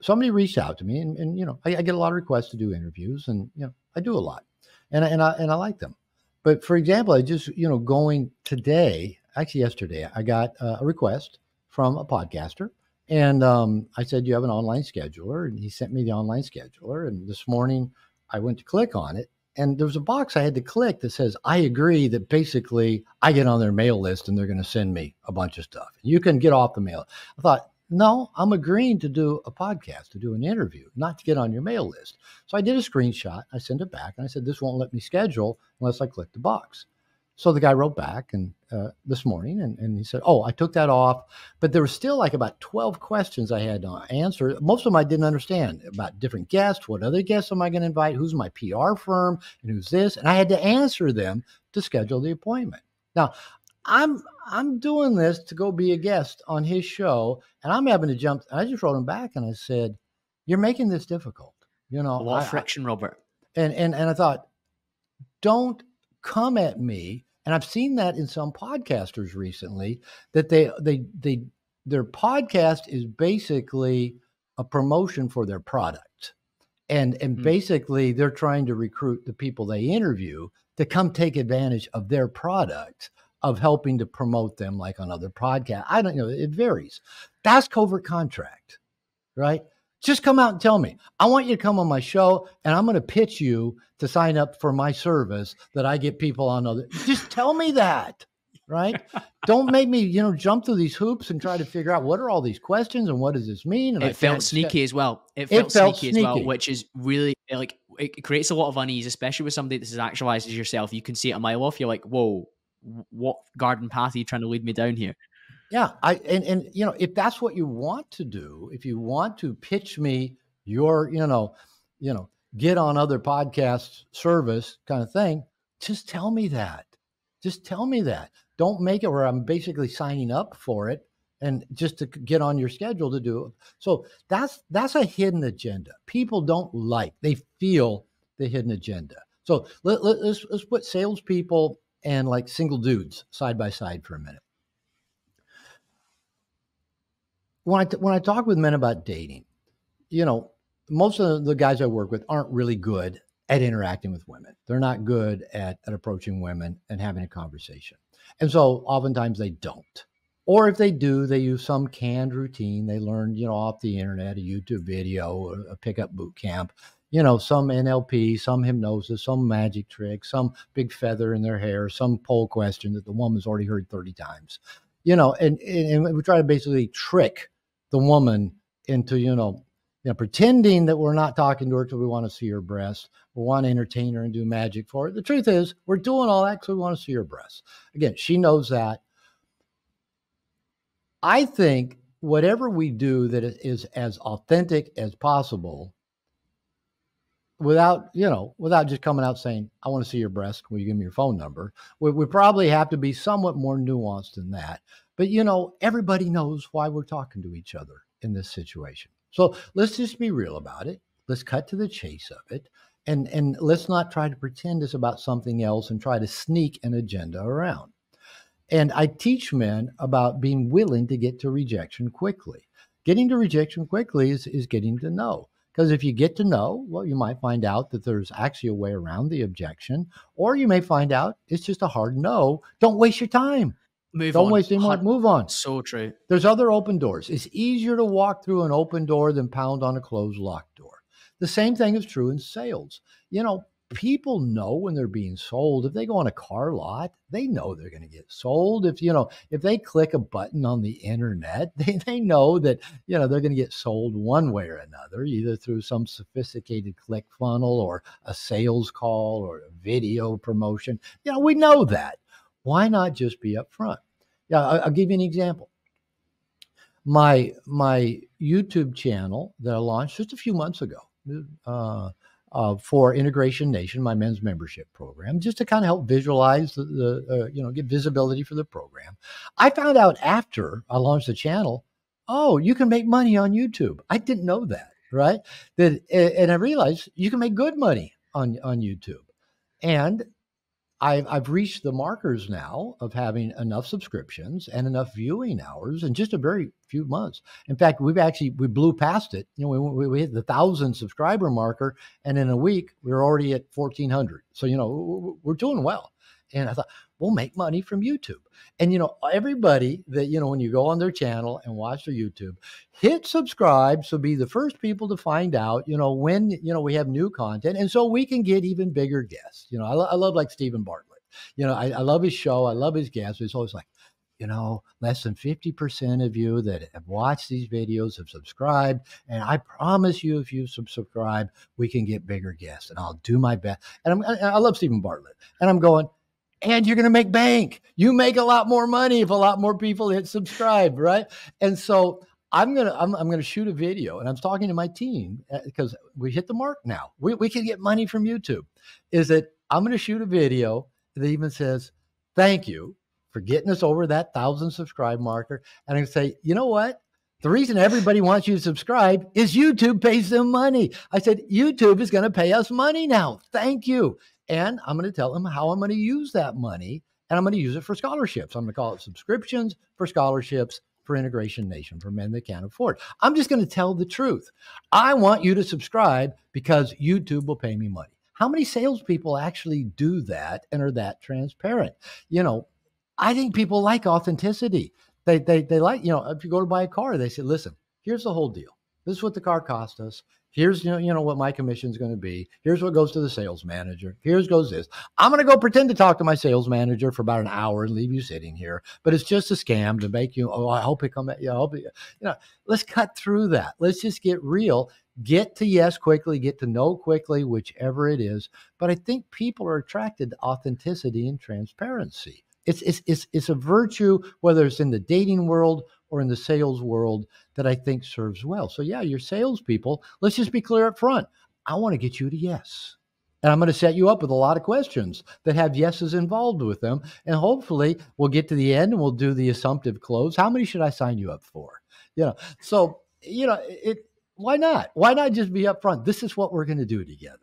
somebody reached out to me and I get a lot of requests to do interviews, and, I do a lot. And I like them. But for example, I just, going today, actually yesterday, I got a request from a podcaster. And I said, you have an online scheduler? And he sent me the online scheduler. And this morning I went to click on it. And there was a box I had to click that says, I agree that basically I get on their mail list and they're going to send me a bunch of stuff. You can get off the mail. I thought, no, I'm agreeing to do a podcast, to do an interview, not to get on your mail list. So I did a screenshot. I sent it back and I said, this won't let me schedule unless I click the box. So the guy wrote back and this morning and he said, oh, I took that off. But there was still like about 12 questions I had to answer. Most of them I didn't understand about different guests. What other guests am I going to invite? Who's my PR firm? And who's this? And I had to answer them to schedule the appointment. Now, I'm doing this to go be a guest on his show, and I'm having to jump. I just wrote him back and I said, you're making this difficult. A lot of friction, Robert. And I thought, don't come at me. And I've seen that in some podcasters recently, that their podcast is basically a promotion for their product. And Mm. basically they're trying to recruit the people they interview to come take advantage of their product, of helping to promote them like on other podcasts. I don't know. It varies. That's covert contract, right? Just come out and tell me, I want you to come on my show and I'm going to pitch you to sign up for my service that I get people on other. Just tell me that, right? Don't make me, jump through these hoops and try to figure out what are all these questions and what does this mean? And I It felt can't. sneaky as well. It It felt felt sneaky as well, sneaky. which is really like it creates a lot of unease, especially with somebody that's as actualized as yourself. You can see it a mile off. You're like, whoa, what garden path are you trying to lead me down here? Yeah, and if that's what you want to do, if you want to pitch me your, get on other podcasts service kind of thing, just tell me that. Just tell me that. Don't make it where I'm basically signing up for it and just to get on your schedule to do it. So that's a hidden agenda. People don't like. They feel the hidden agenda. So let's put salespeople and like single dudes side by side for a minute. When I talk with men about dating, most of the guys I work with aren't really good at interacting with women. They're not good at approaching women and having a conversation. And so oftentimes they don't. Or if they do, they use some canned routine. They learn, off the internet, a YouTube video, a pickup boot camp, some NLP, some hypnosis, some magic trick, some big feather in their hair, some poll question that the woman's already heard 30 times. And we try to basically trick the woman into, pretending that we're not talking to her because we want to see her breasts. We want to entertain her and do magic for her. The truth is, we're doing all that because we want to see her breasts. Again, she knows that. I think whatever we do that is as authentic as possible, without just coming out saying, I want to see your breasts, will you give me your phone number? We probably have to be somewhat more nuanced than that. But, everybody knows why we're talking to each other in this situation. So let's just be real about it. Let's cut to the chase of it. And let's not try to pretend it's about something else and try to sneak an agenda around. And I teach men about being willing to get to rejection quickly. Getting to rejection quickly is getting to know. Because if you get to know, well, you might find out that there's actually a way around the objection, or you may find out it's just a hard no. Don't waste your time. Don't waste any more. Move on. So true. There's other open doors. It's easier to walk through an open door than pound on a closed locked door. The same thing is true in sales. People know when they're being sold. If they go on a car lot, they know they're going to get sold. If they click a button on the internet, they know that, they're going to get sold one way or another, either through some sophisticated click funnel or a sales call or a video promotion. We know that. Why not just be upfront? Yeah, I'll give you an example. My YouTube channel that I launched just a few months ago, for Integration Nation, my men's membership program, just to kind of help visualize get visibility for the program. I found out after I launched the channel, oh, you can make money on YouTube. I didn't know that, right? And I realized you can make good money on YouTube. And I've reached the markers now of having enough subscriptions and enough viewing hours in just a very few months. In fact, we blew past it. We hit the 1,000 subscriber marker, and in a week we were already at 1,400. So we're doing well. And I thought, we'll make money from YouTube. And everybody that when you go on their channel and watch their YouTube, hit subscribe, so be the first people to find out when we have new content, and so we can get even bigger guests. I love like Stephen Bartlett. I love his show. I love his guests. It's always like, less than 50% of you that have watched these videos have subscribed. And I promise you, if you subscribe, we can get bigger guests, and I'll do my best. And I love Stephen Bartlett, and I'm going, and you're going to make bank. You make a lot more money if a lot more people hit subscribe, right? And so I'm gonna shoot a video, and I'm talking to my team because we hit the mark now. We can get money from YouTube. Is that I'm going to shoot a video that even says, "Thank you for getting us over that 1,000 subscribe marker," and I'm going to say, you know what? The reason everybody wants you to subscribe is YouTube pays them money. I said, YouTube is going to pay us money now. Thank you. And I'm going to tell them how I'm going to use that money, and I'm going to use it for scholarships. I'm going to call it subscriptions for scholarships for Integration Nation for men that can't afford. I'm just going to tell the truth. I want you to subscribe because YouTube will pay me money. How many salespeople actually do that and are that transparent? I think people like authenticity. They like, if you go to buy a car, they say, listen, here's the whole deal. This is what the car cost us. Here's, what my commission is going to be. Here's what goes to the sales manager. Here's goes this. I'm going to go pretend to talk to my sales manager for about an hour and leave you sitting here. But it's just a scam to make you, I hope it come, let's cut through that. Let's just get real. Get to yes quickly, get to no quickly, whichever it is. But I think people are attracted to authenticity and transparency. It's a virtue, whether it's in the dating world or in the sales world, that I think serves well. So yeah, your salespeople, let's just be clear up front. I want to get you to yes. And I'm going to set you up with a lot of questions that have yeses involved with them. And hopefully we'll get to the end and we'll do the assumptive close. How many should I sign you up for? Why not? Why not just be upfront? This is what we're going to do together.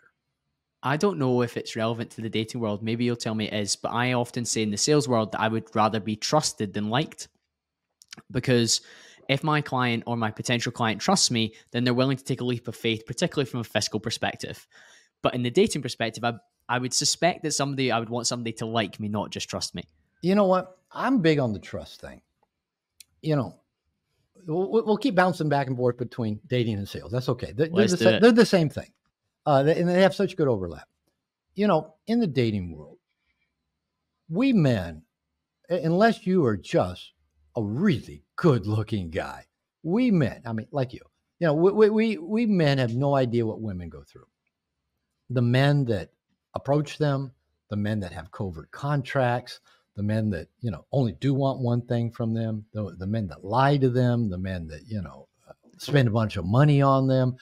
I don't know if it's relevant to the dating world. Maybe you'll tell me it is, but I often say in the sales world that I would rather be trusted than liked. Because if my client or my potential client trusts me, then they're willing to take a leap of faith, particularly from a fiscal perspective. But in the dating perspective, I would suspect that I would want somebody to like me, not just trust me. You know what? I'm big on the trust thing. We'll keep bouncing back and forth between dating and sales. That's okay. They're the same thing. And they have such good overlap. In the dating world, we men, unless you are just a really good looking guy, we men, I mean, like we men have no idea what women go through. The men that approach them, the men that have covert contracts, the men that, only do want one thing from them, the men that lie to them, the men that, spend a bunch of money on them,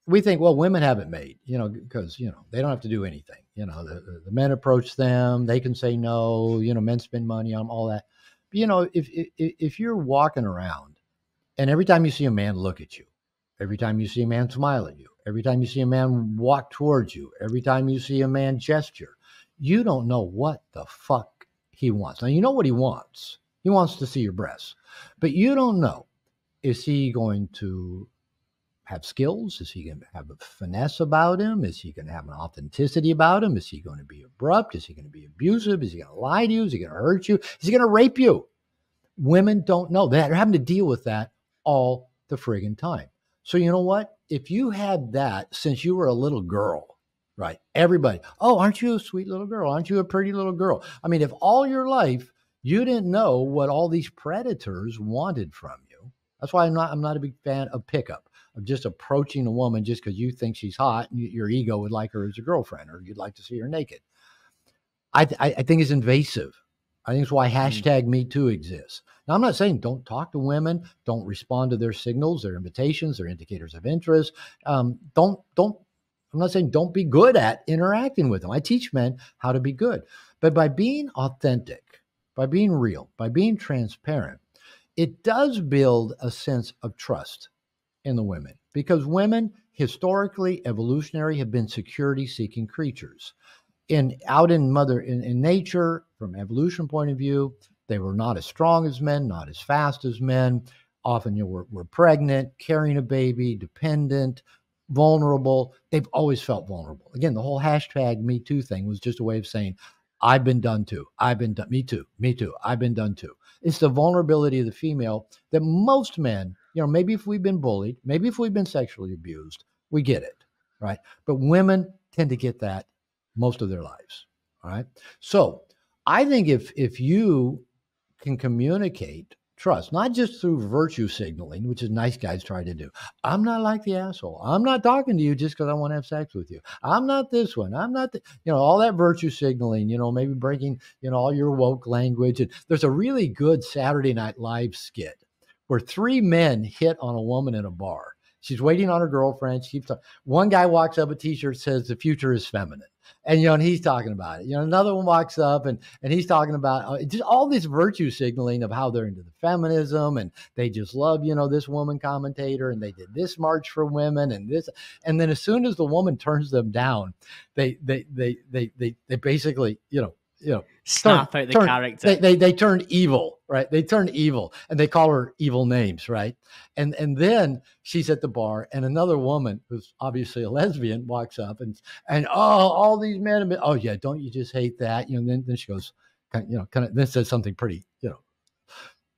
we think, well, women have it made, because, they don't have to do anything. The men approach them, they can say no, men spend money on them, all that. But, if you're walking around and every time you see a man look at you, every time you see a man smile at you, every time you see a man walk towards you, every time you see a man gesture, you don't know what the fuck he wants. Now, you know what he wants. He wants to see your breasts, but you don't know, is he going to have skills? Is he going to have a finesse about him? Is he going to have an authenticity about him? Is he going to be abrupt? Is he going to be abusive? Is he going to lie to you? Is he going to hurt you? Is he going to rape you? Women don't know. They're having to deal with that all the friggin' time. So you know what? If you had that since you were a little girl, right? Everybody, oh, aren't you a sweet little girl? Aren't you a pretty little girl? I mean, if all your life you didn't know what all these predators wanted from you, that's why I'm not a big fan of pickup, of just approaching a woman just because you think she's hot and your ego would like her as a girlfriend or you'd like to see her naked. I think it's invasive. I think it's why hashtag Me Too exists. Now, I'm not saying don't talk to women, don't respond to their signals, their invitations, their indicators of interest. I'm not saying don't be good at interacting with them. I teach men how to be good. But by being authentic, by being real, by being transparent, it does build a sense of trust in the women, because women historically, evolutionary, have been security-seeking creatures. Out in nature, from evolution point of view, they were not as strong as men, not as fast as men. Often were pregnant, carrying a baby, dependent, vulnerable. They've always felt vulnerable. Again, the whole hashtag Me Too thing was just a way of saying, I've been done too. I've been done. Me too. I've been done too. It's the vulnerability of the female that most men, maybe if we've been bullied, maybe if we've been sexually abused, we get it, right? But women tend to get that most of their lives, all right? So I think if you can communicate trust, not just through virtue signaling, which is nice guys try to do. I'm not like the asshole. I'm not talking to you just because I want to have sex with you. I'm not this one. I'm not, all that virtue signaling, maybe breaking, all your woke language. And there's a really good Saturday Night Live skit where 3 men hit on a woman in a bar. She's waiting on her girlfriend. One guy walks up, a t-shirt says, "The future is feminine." And, and he's talking about it. Another one walks up and he's talking about just all this virtue signaling of how they're into the feminism and they just love, this woman commentator and they did this march for women and this. And then as soon as the woman turns them down, they basically, you know, Snap out the character. they turn evil, right? They turn evil, and they call her evil names, right? And then she's at the bar, and another woman who's obviously a lesbian walks up, and all these men have been, oh yeah, don't you just hate that? You know, then she goes, kind of, then says something pretty,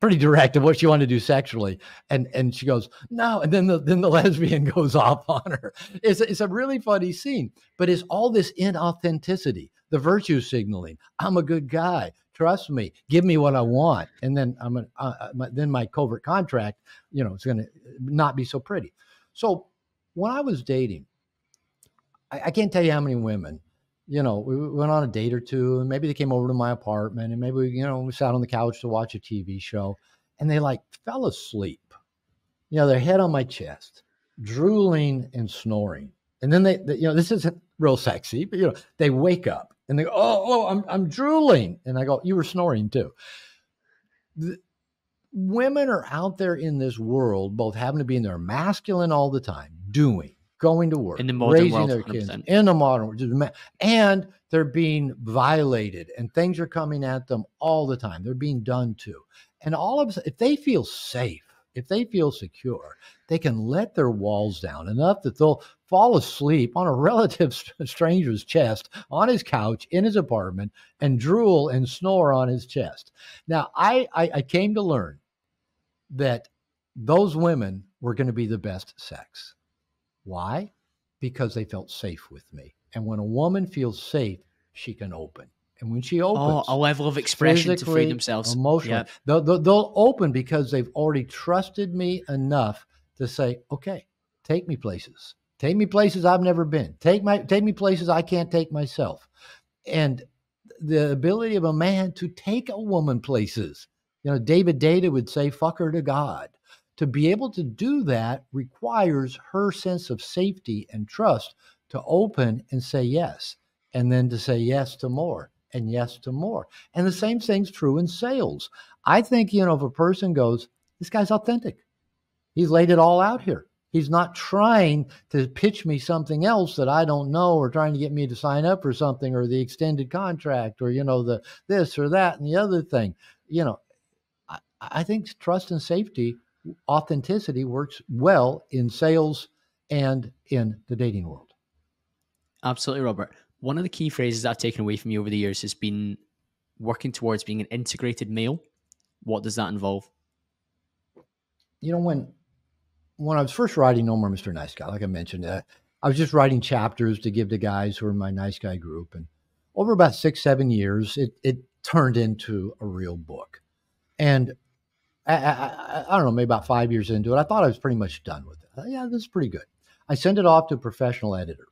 pretty direct of what she wanted to do sexually, and she goes no, and then the lesbian goes off on her. It's a really funny scene, but it's all this inauthenticity, the virtue signaling. I'm a good guy. Trust me. Give me what I want, and then then my covert contract, it's going to not be so pretty. So when I was dating, I can't tell you how many women. We went on a date or two, and maybe they came over to my apartment, and maybe we sat on the couch to watch a TV show, and they like fell asleep. Their head on my chest, drooling and snoring. And then they this isn't real sexy, but they wake up and they go, oh, I'm drooling. And I go, you were snoring too. Women are out there in this world, both having to be in their masculine all the time, going to work, in the modern raising world, their kids 100%. in the modern world, and they're being violated, and things are coming at them all the time. They're being done to. And all of a sudden, if they feel safe, if they feel secure, they can let their walls down enough that they'll fall asleep on a relative stranger's chest, on his couch, in his apartment, and drool and snore on his chest. Now, I came to learn that those women were going to be the best sex. Why? Because they felt safe with me. And when a woman feels safe, she can open. And when she opens, a level of expression to free themselves, emotionally, they'll open because they've already trusted me enough to say, okay, take me places I've never been. Take me places I can't take myself. And the ability of a man to take a woman places, David Data would say, fuck her to God. To be able to do that requires her sense of safety and trust to open and say yes, and then to say yes to more and yes to more. And the same thing's true in sales. I think, if a person goes, this guy's authentic. He's laid it all out here. He's not trying to pitch me something else that I don't know, or trying to get me to sign up for something, or the extended contract, or, the this or that and the other thing. I think trust and safety, authenticity works well in sales and in the dating world. Absolutely, Robert. One of the key phrases I've taken away from you over the years has been working towards being an integrated male. What does that involve? When I was first writing No More Mr. Nice Guy, like I mentioned, I was just writing chapters to give to guys who were in my nice guy group. And over about 6-7 years, it turned into a real book. And I don't know, maybe about 5 years into it, I thought I was pretty much done with it. Yeah, this is pretty good. I sent it off to a professional editor.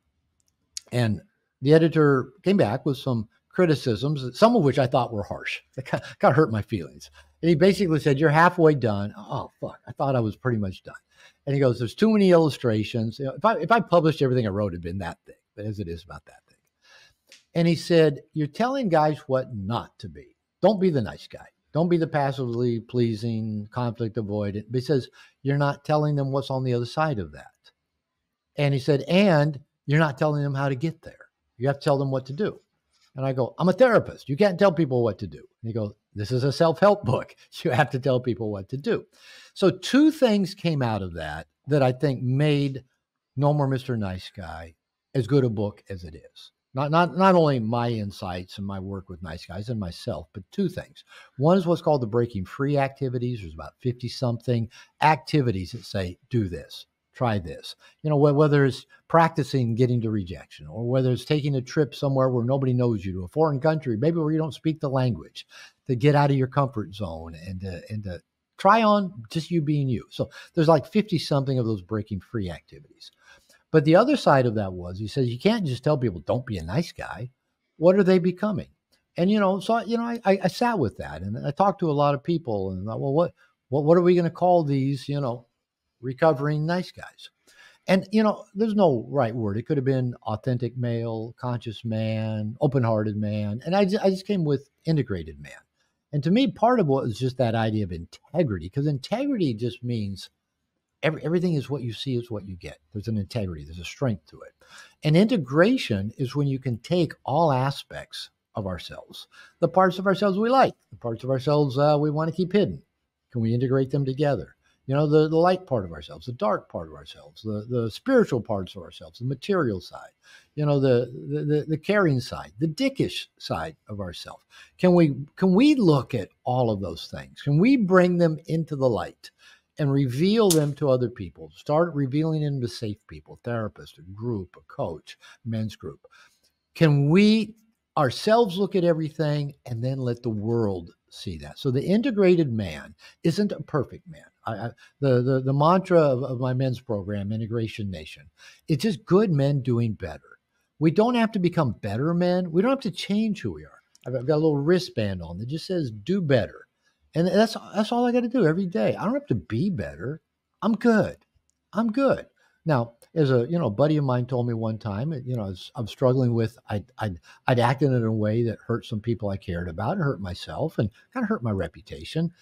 And the editor came back with some criticisms, some of which I thought were harsh. That kind of hurt my feelings. And he basically said, you're halfway done. Oh, fuck. I thought I was pretty much done. And he goes, there's too many illustrations. If I published everything I wrote, it'd been that thick, but as it is about that thick. And he said, you're telling guys what not to be. Don't be the nice guy. Don't be the passively pleasing, conflict avoidant. But he says, you're not telling them what's on the other side of that. And he said, and you're not telling them how to get there. You have to tell them what to do. And I go, I'm a therapist. You can't tell people what to do. And he goes, this is a self-help book. You have to tell people what to do. So 2 things came out of that I think made No More Mr. Nice Guy as good a book as it is. Not only my insights and my work with nice guys and myself, but 2 things. One is what's called the breaking free activities. There's about 50-something activities that say, do this, try this. Whether it's practicing getting to rejection, or whether it's taking a trip somewhere where nobody knows you, to a foreign country, maybe where you don't speak the language, to get out of your comfort zone and to try on just you being you. So there's like 50-something of those breaking free activities. But the other side of that was, he says, you can't just tell people, don't be a nice guy. What are they becoming? And, so, I sat with that, and I talked to a lot of people, and thought, well, what are we going to call these, recovering nice guys? And, there's no right word. It could have been authentic male, conscious man, open-hearted man. And I just came with integrated man. And to me, part of what was just that idea of integrity, because integrity just means everything is what you see is what you get. There's an integrity. There's a strength to it. And integration is when you can take all aspects of ourselves. The parts of ourselves we like, the parts of ourselves we want to keep hidden. Can we integrate them together? The light part of ourselves, the dark part of ourselves, the spiritual parts of ourselves, the material side, the caring side, the dickish side of ourselves. Can we look at all of those things? Can we bring them into the light and reveal them to other people? Start revealing them to safe people, therapists, a group, a coach, men's group. Can we ourselves look at everything and then let the world see that? So the integrated man isn't a perfect man. The mantra of my men's program, Integration Nation, it's just good men doing better. We don't have to become better men. We don't have to change who we are. I've got a little wristband on that just says "do better," and that's all I got to do every day. I don't have to be better. I'm good. I'm good. Now, as a buddy of mine told me one time, I'm struggling with I'd acted in a way that hurt some people I cared about and hurt myself and kind of hurt my reputation.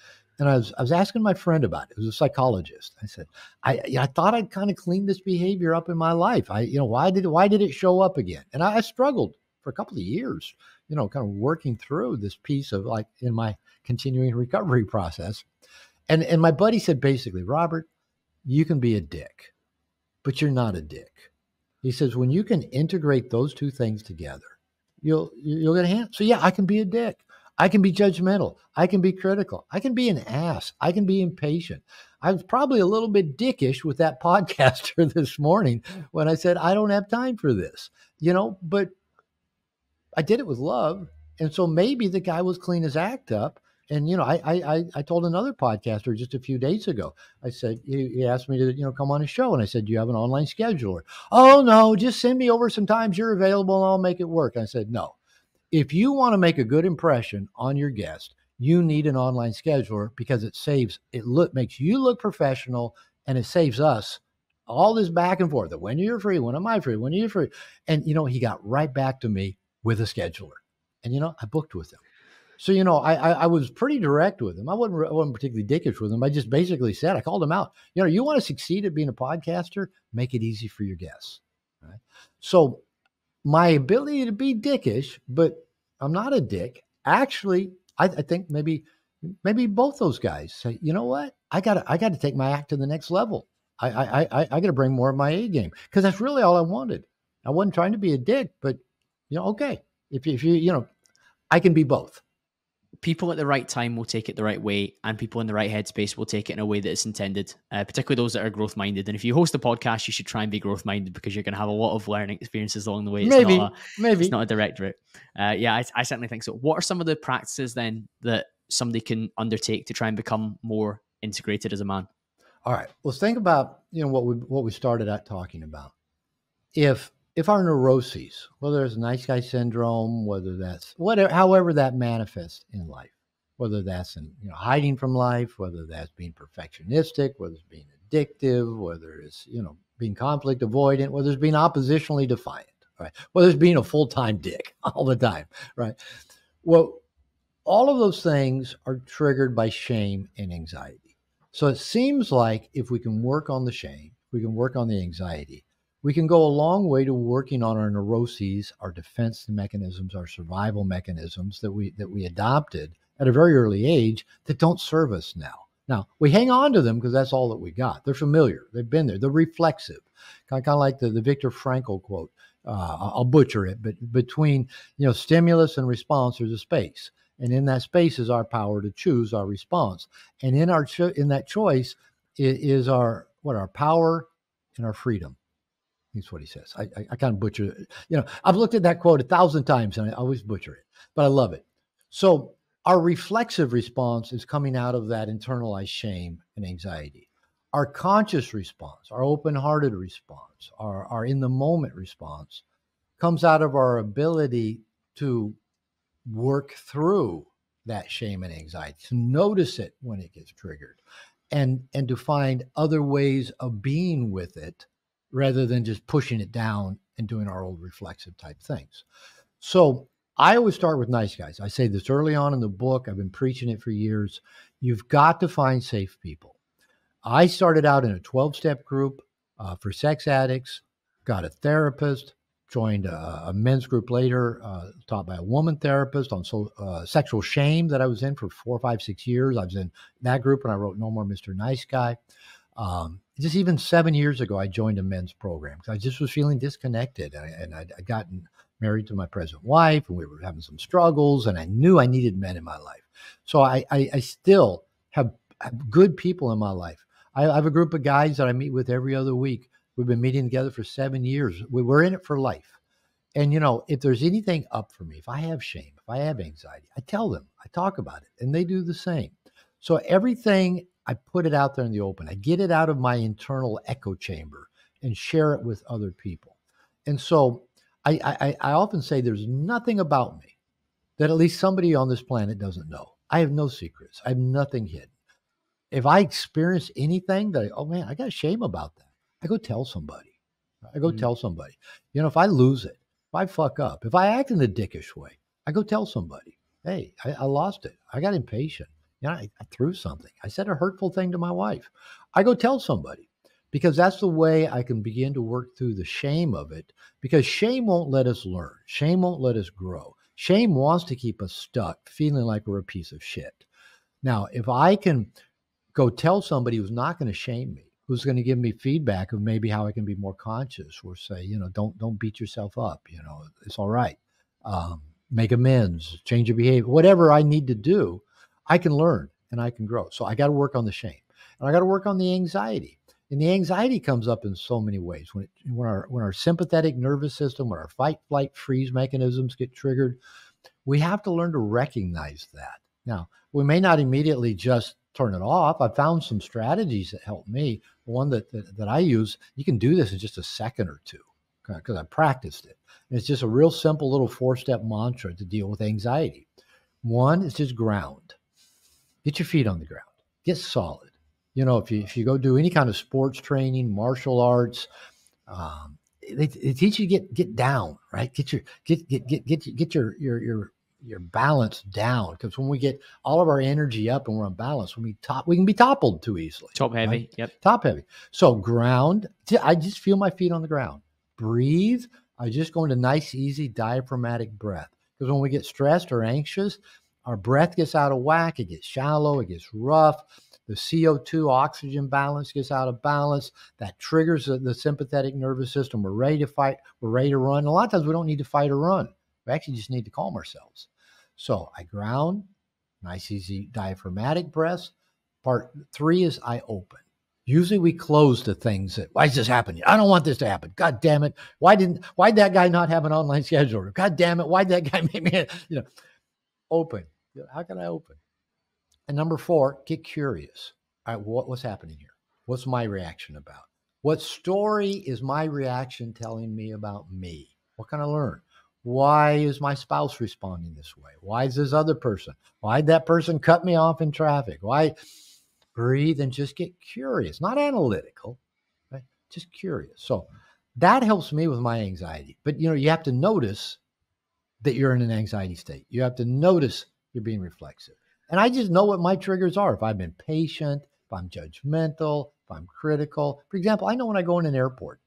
And I was asking my friend about it. It was a psychologist. I said, I thought I'd kind of cleaned this behavior up in my life. Why did it show up again? And I struggled for a couple of years, kind of working through this piece of like in my continuing recovery process. And my buddy said basically, Robert, you can be a dick, but you're not a dick. He says, when you can integrate those two things together, you'll get a hand. So yeah, I can be a dick. I can be judgmental. I can be critical. I can be an ass. I can be impatient. I was probably a little bit dickish with that podcaster this morning when I said, I don't have time for this, but I did it with love. And so maybe the guy was clean his act up. And, I told another podcaster just a few days ago, I said, he asked me to, come on his show. And I said, do you have an online scheduler? Oh, no, just send me over some times you're available and I'll make it work. I said, no. If you want to make a good impression on your guest, you need an online scheduler because makes you look professional and it saves us all this back and forth. When you're free, when am I free? When are you free? And, he got right back to me with a scheduler. And, I booked with him. So, I was pretty direct with him. I wasn't particularly dickish with him. I just basically said, I called him out. You want to succeed at being a podcaster, make it easy for your guests. Right? So my ability to be dickish, but I'm not a dick. Actually, I think maybe both those guys say, you know what? I got to take my act to the next level. I got to bring more of my A game because that's really all I wanted. I wasn't trying to be a dick, but okay, if you I can be both. People at the right time will take it the right way, and people in the right headspace will take it in a way that it's intended, particularly those that are growth minded. And if you host a podcast, you should try and be growth minded because you're going to have a lot of learning experiences along the way. It's maybe it's not a direct route. I certainly think so. What are some of the practices then that somebody can undertake to try and become more integrated as a man? All right, let's think about what we started out talking about. If our neuroses, whether it's nice guy syndrome, whether that's however that manifests in life, whether that's in hiding from life, whether that's being perfectionistic, whether it's being addictive, whether it's being conflict avoidant, whether it's being oppositionally defiant, right? Whether it's being a full-time dick all the time, right? Well, all of those things are triggered by shame and anxiety. So it seems like if we can work on the shame, we can work on the anxiety, we can go a long way to working on our neuroses, our defense mechanisms, our survival mechanisms that we adopted at a very early age that don't serve us now. Now, we hang on to them because that's all that we got. They're familiar. They've been there. They're reflexive. Kind of like the Viktor Frankl quote. I'll butcher it, but between stimulus and response, there's a space. And in that space is our power to choose our response. And in that choice is our power and our freedom. That's what he says. I kind of butcher it. I've looked at that quote 1,000 times and I always butcher it, but I love it. So our reflexive response is coming out of that internalized shame and anxiety. Our conscious response, our open-hearted response, our in-the-moment response comes out of our ability to work through that shame and anxiety, to notice it when it gets triggered, and to find other ways of being with it rather than just pushing it down and doing our old reflexive type things. So I always start with nice guys. I say this early on in the book. I've been preaching it for years. You've got to find safe people. I started out in a 12-step group for sex addicts, got a therapist, joined a men's group later, taught by a woman therapist on sexual shame that I was in for 4, 5, 6 years. I was in that group and I wrote No More Mr. Nice Guy. Just even 7 years ago, I joined a men's program because I just was feeling disconnected. And I'd gotten married to my present wife and we were having some struggles and I knew I needed men in my life. So I still have good people in my life. I have a group of guys that I meet with every other week. We've been meeting together for 7 years. We're in it for life. And, if there's anything up for me, if I have shame, if I have anxiety, I tell them, I talk about it, and they do the same. So everything, I put it out there in the open. I get it out of my internal echo chamber and share it with other people. And so I often say there's nothing about me that at least somebody on this planet doesn't know. I have no secrets. I have nothing hidden. If I experience anything that, oh man, I got shame about that, I go tell somebody. Tell somebody. If I lose it, if I fuck up, if I act in a dickish way, I go tell somebody. Hey, I lost it. I got impatient. I threw something. I said a hurtful thing to my wife. I go tell somebody because that's the way I can begin to work through the shame of it, because shame won't let us learn. Shame won't let us grow. Shame wants to keep us stuck, feeling like we're a piece of shit. Now, if I can go tell somebody who's not going to shame me, who's going to give me feedback of maybe how I can be more conscious, or say, don't beat yourself up. It's all right. Make amends, change your behavior, whatever I need to do, I can learn and I can grow. So I got to work on the shame and I got to work on the anxiety. And the anxiety comes up in so many ways. When our sympathetic nervous system, when our fight, flight, freeze mechanisms get triggered, we have to learn to recognize that. Now, we may not immediately just turn it off. I found some strategies that help me. One that I use, you can do this in just a second or two because I practiced it. And it's just a real simple little 4-step mantra to deal with anxiety. One is just ground. Get your feet on the ground. Get solid. If you go do any kind of sports training, martial arts, they teach you to get down, right? Get your balance down, because when we get all of our energy up and we're unbalanced, we can be toppled too easily. Top heavy, right? Yep. Top heavy. So ground. I just feel my feet on the ground. Breathe. I just go into nice, easy diaphragmatic breath, because when we get stressed or anxious, our breath gets out of whack. It gets shallow. It gets rough. The CO2 oxygen balance gets out of balance. That triggers the sympathetic nervous system. We're ready to fight. We're ready to run. A lot of times we don't need to fight or run. We actually just need to calm ourselves. So I ground, nice, easy diaphragmatic breaths. Part 3 is I open. Usually we close to things that, why is this happening? I don't want this to happen. God damn it. Why'd that guy not have an online scheduler? God damn it. Why'd that guy make me, open. How can I open? And number 4, get curious. All right, what's happening here? What's my reaction about? What story is my reaction telling me about me? What can I learn? Why is my spouse responding this way? Why is this other person? Why'd that person cut me off in traffic? Why? Breathe and just get curious, not analytical, right? Just curious. So that helps me with my anxiety. But, you have to notice that you're in an anxiety state. You have to notice you're being reflexive. And I just know what my triggers are. If I'm impatient, if I'm judgmental, if I'm critical. For example, I know when I go in an airport,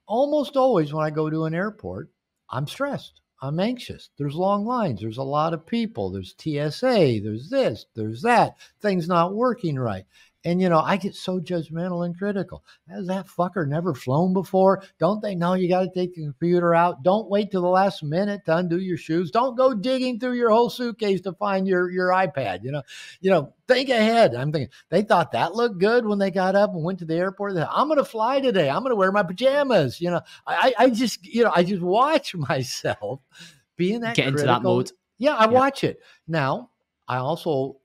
almost always when I go to an airport, I'm stressed. I'm anxious. There's long lines. There's a lot of people. There's TSA. There's this. There's that. Things not working right. And, I get so judgmental and critical. Has that fucker never flown before? Don't they know you got to take the computer out? Don't wait till the last minute to undo your shoes. Don't go digging through your whole suitcase to find your iPad. Think ahead. I'm thinking they thought that looked good when they got up and went to the airport. I'm going to fly today. I'm going to wear my pajamas. I just watch myself being that Get critical. into that mode. Yeah, I watch it. Now, I also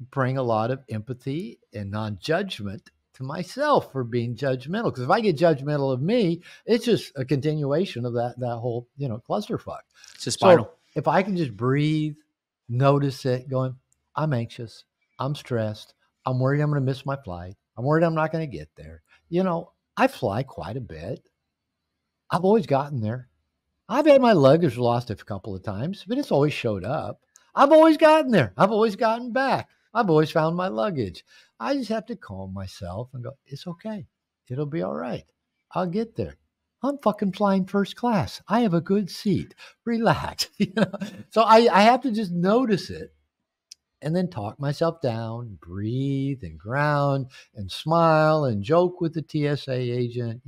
bring a lot of empathy and non-judgment to myself for being judgmental. Because if I get judgmental of me, it's just a continuation of that whole, clusterfuck. It's a spiral. So if I can just breathe, notice it, going, I'm anxious, I'm stressed, I'm worried I'm going to miss my flight, I'm worried I'm not going to get there. I fly quite a bit. I've always gotten there. I've had my luggage lost a couple of times, but it's always showed up. I've always gotten there. I've always gotten back. I've always found my luggage. I just have to calm myself and go, it's okay. It'll be all right. I'll get there. I'm fucking flying first class. I have a good seat. Relax. So I have to just notice it and then talk myself down, breathe and ground and smile and joke with the TSA agent.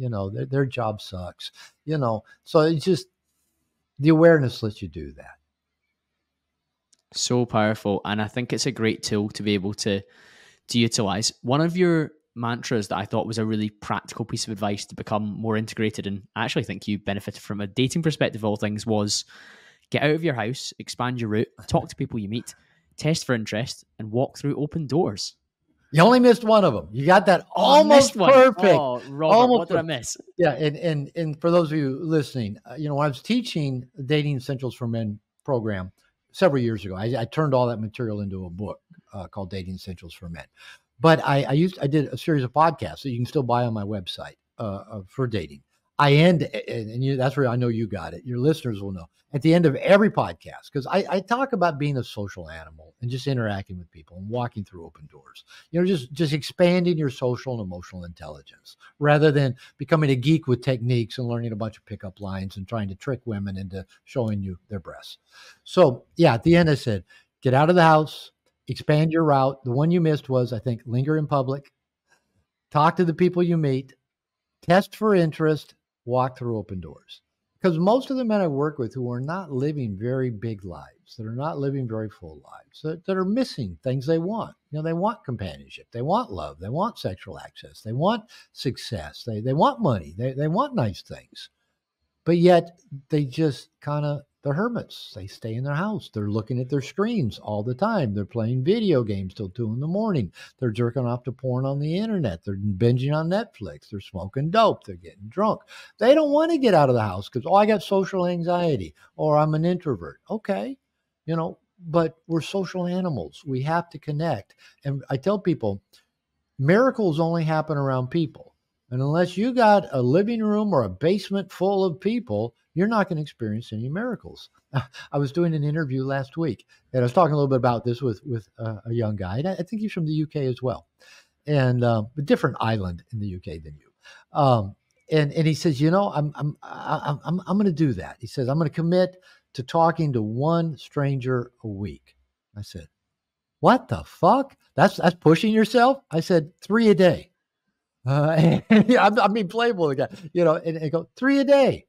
Their job sucks. So it's just the awareness lets you do that. So powerful. And I think it's a great tool to be able to utilize. One of your mantras that I thought was a really practical piece of advice to become more integrated, and I actually think you benefited from a dating perspective of all things, was get out of your house, expand your route, talk to people you meet, test for interest, and walk through open doors. You only missed one of them. You got that almost perfect. Oh, Robert, almost what did I miss? Yeah, and for those of you listening, when I was teaching the Dating Essentials for Men program several years ago, I turned all that material into a book called Dating Essentials for Men. But I did a series of podcasts that you can still buy on my website for dating. I end, and that's where I know you got it. Your listeners will know at the end of every podcast, because I talk about being a social animal and just interacting with people and walking through open doors. Just expanding your social and emotional intelligence rather than becoming a geek with techniques and learning a bunch of pickup lines and trying to trick women into showing you their breasts. So yeah, at the end I said, get out of the house, expand your route. The one you missed was, I think, linger in public, talk to the people you meet, test for interest, walk through open doors. Because most of the men I work with who are not living very big lives, that are not living very full lives, that are missing things they want. They want companionship. They want love. They want sexual access. They want success. They want money. They want nice things. But yet they just they're hermits. They stay in their house. They're looking at their screens all the time. They're playing video games till 2 a.m. They're jerking off to porn on the internet. They're binging on Netflix. They're smoking dope. They're getting drunk. They don't want to get out of the house because, I got social anxiety or I'm an introvert. Okay. But we're social animals. We have to connect. And I tell people, miracles only happen around people. And unless you got a living room or a basement full of people, you're not going to experience any miracles. I was doing an interview last week, and I was talking a little bit about this with a young guy. And I think he's from the UK as well, and a different island in the UK than you. And he says, I'm going to do that. He says, I'm going to commit to talking to one stranger a week. I said, what the fuck? That's pushing yourself. I said, 3 a day. I'm being playful again, and I go 3 a day.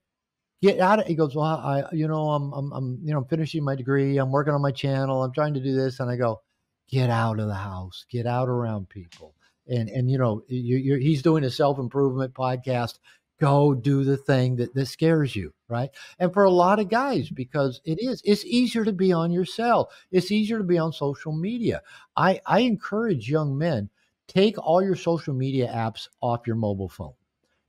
Get out of. He goes, well, I'm finishing my degree. I'm working on my channel. I'm trying to do this, and I go, get out of the house, get out around people, and he's doing a self-improvement podcast. Go do the thing that scares you, right? And for a lot of guys, because it's easier to be on your cell. It's easier to be on social media. I encourage young men. Take all your social media apps off your mobile phone.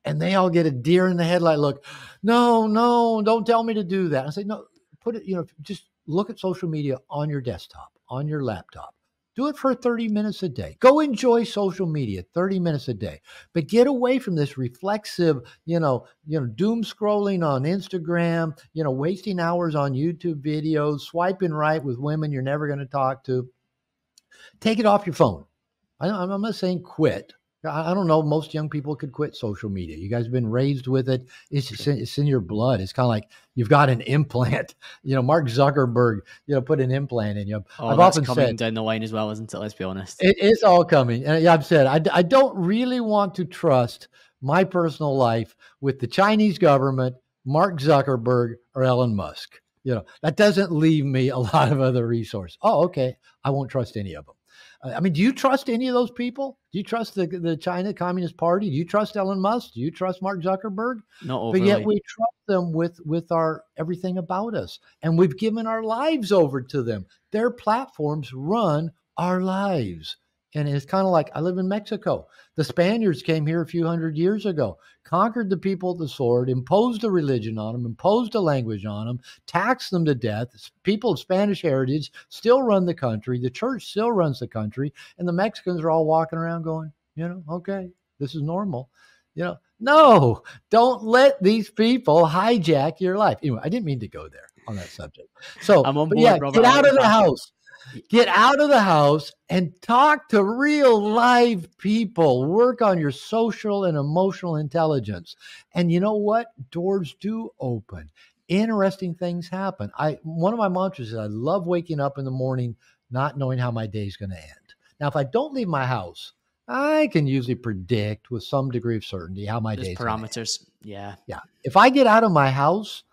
And they all get a deer in the headlight look. No, don't tell me to do that. I say, no, put it, just look at social media on your desktop, on your laptop. Do it for 30 minutes a day. Go enjoy social media 30 minutes a day. But get away from this reflexive, doom scrolling on Instagram, wasting hours on YouTube videos, swiping right with women you're never going to talk to. Take it off your phone. I'm not saying quit. I don't know. Most young people could quit social media. You guys have been raised with it. It's in your blood. It's kind of like you've got an implant. Mark Zuckerberg, put an implant in you. I've often coming down the line as well, isn't it? Let's be honest. It's all coming. And I've said, I don't really want to trust my personal life with the Chinese government, Mark Zuckerberg, or Elon Musk. That doesn't leave me a lot of other resources. Oh, okay. I won't trust any of them. Do you trust any of those people? Do you trust the China Communist Party? Do you trust Elon Musk? Do you trust Mark Zuckerberg? No, overly. But yet we trust them with our everything about us. And we've given our lives over to them. Their platforms run our lives. And it's kind of like, I live in Mexico. The Spaniards came here a few hundred years ago, conquered the people with the sword, imposed a religion on them, imposed a language on them, taxed them to death. People of Spanish heritage still run the country. The church still runs the country. And the Mexicans are all walking around going, okay, this is normal. No, don't let these people hijack your life. Anyway, I didn't mean to go there on that subject. So, I'm on board, yeah, Robert. get out of the house. Get out of the house and talk to real live people. Work on your social and emotional intelligence. And you know what? Doors do open. Interesting things happen. One of my mantras is I love waking up in the morning not knowing how my day is going to end. Now, if I don't leave my house, I can usually predict with some degree of certainty how my There's day is going to end. parameters. Yeah. Yeah. If I get out of my house,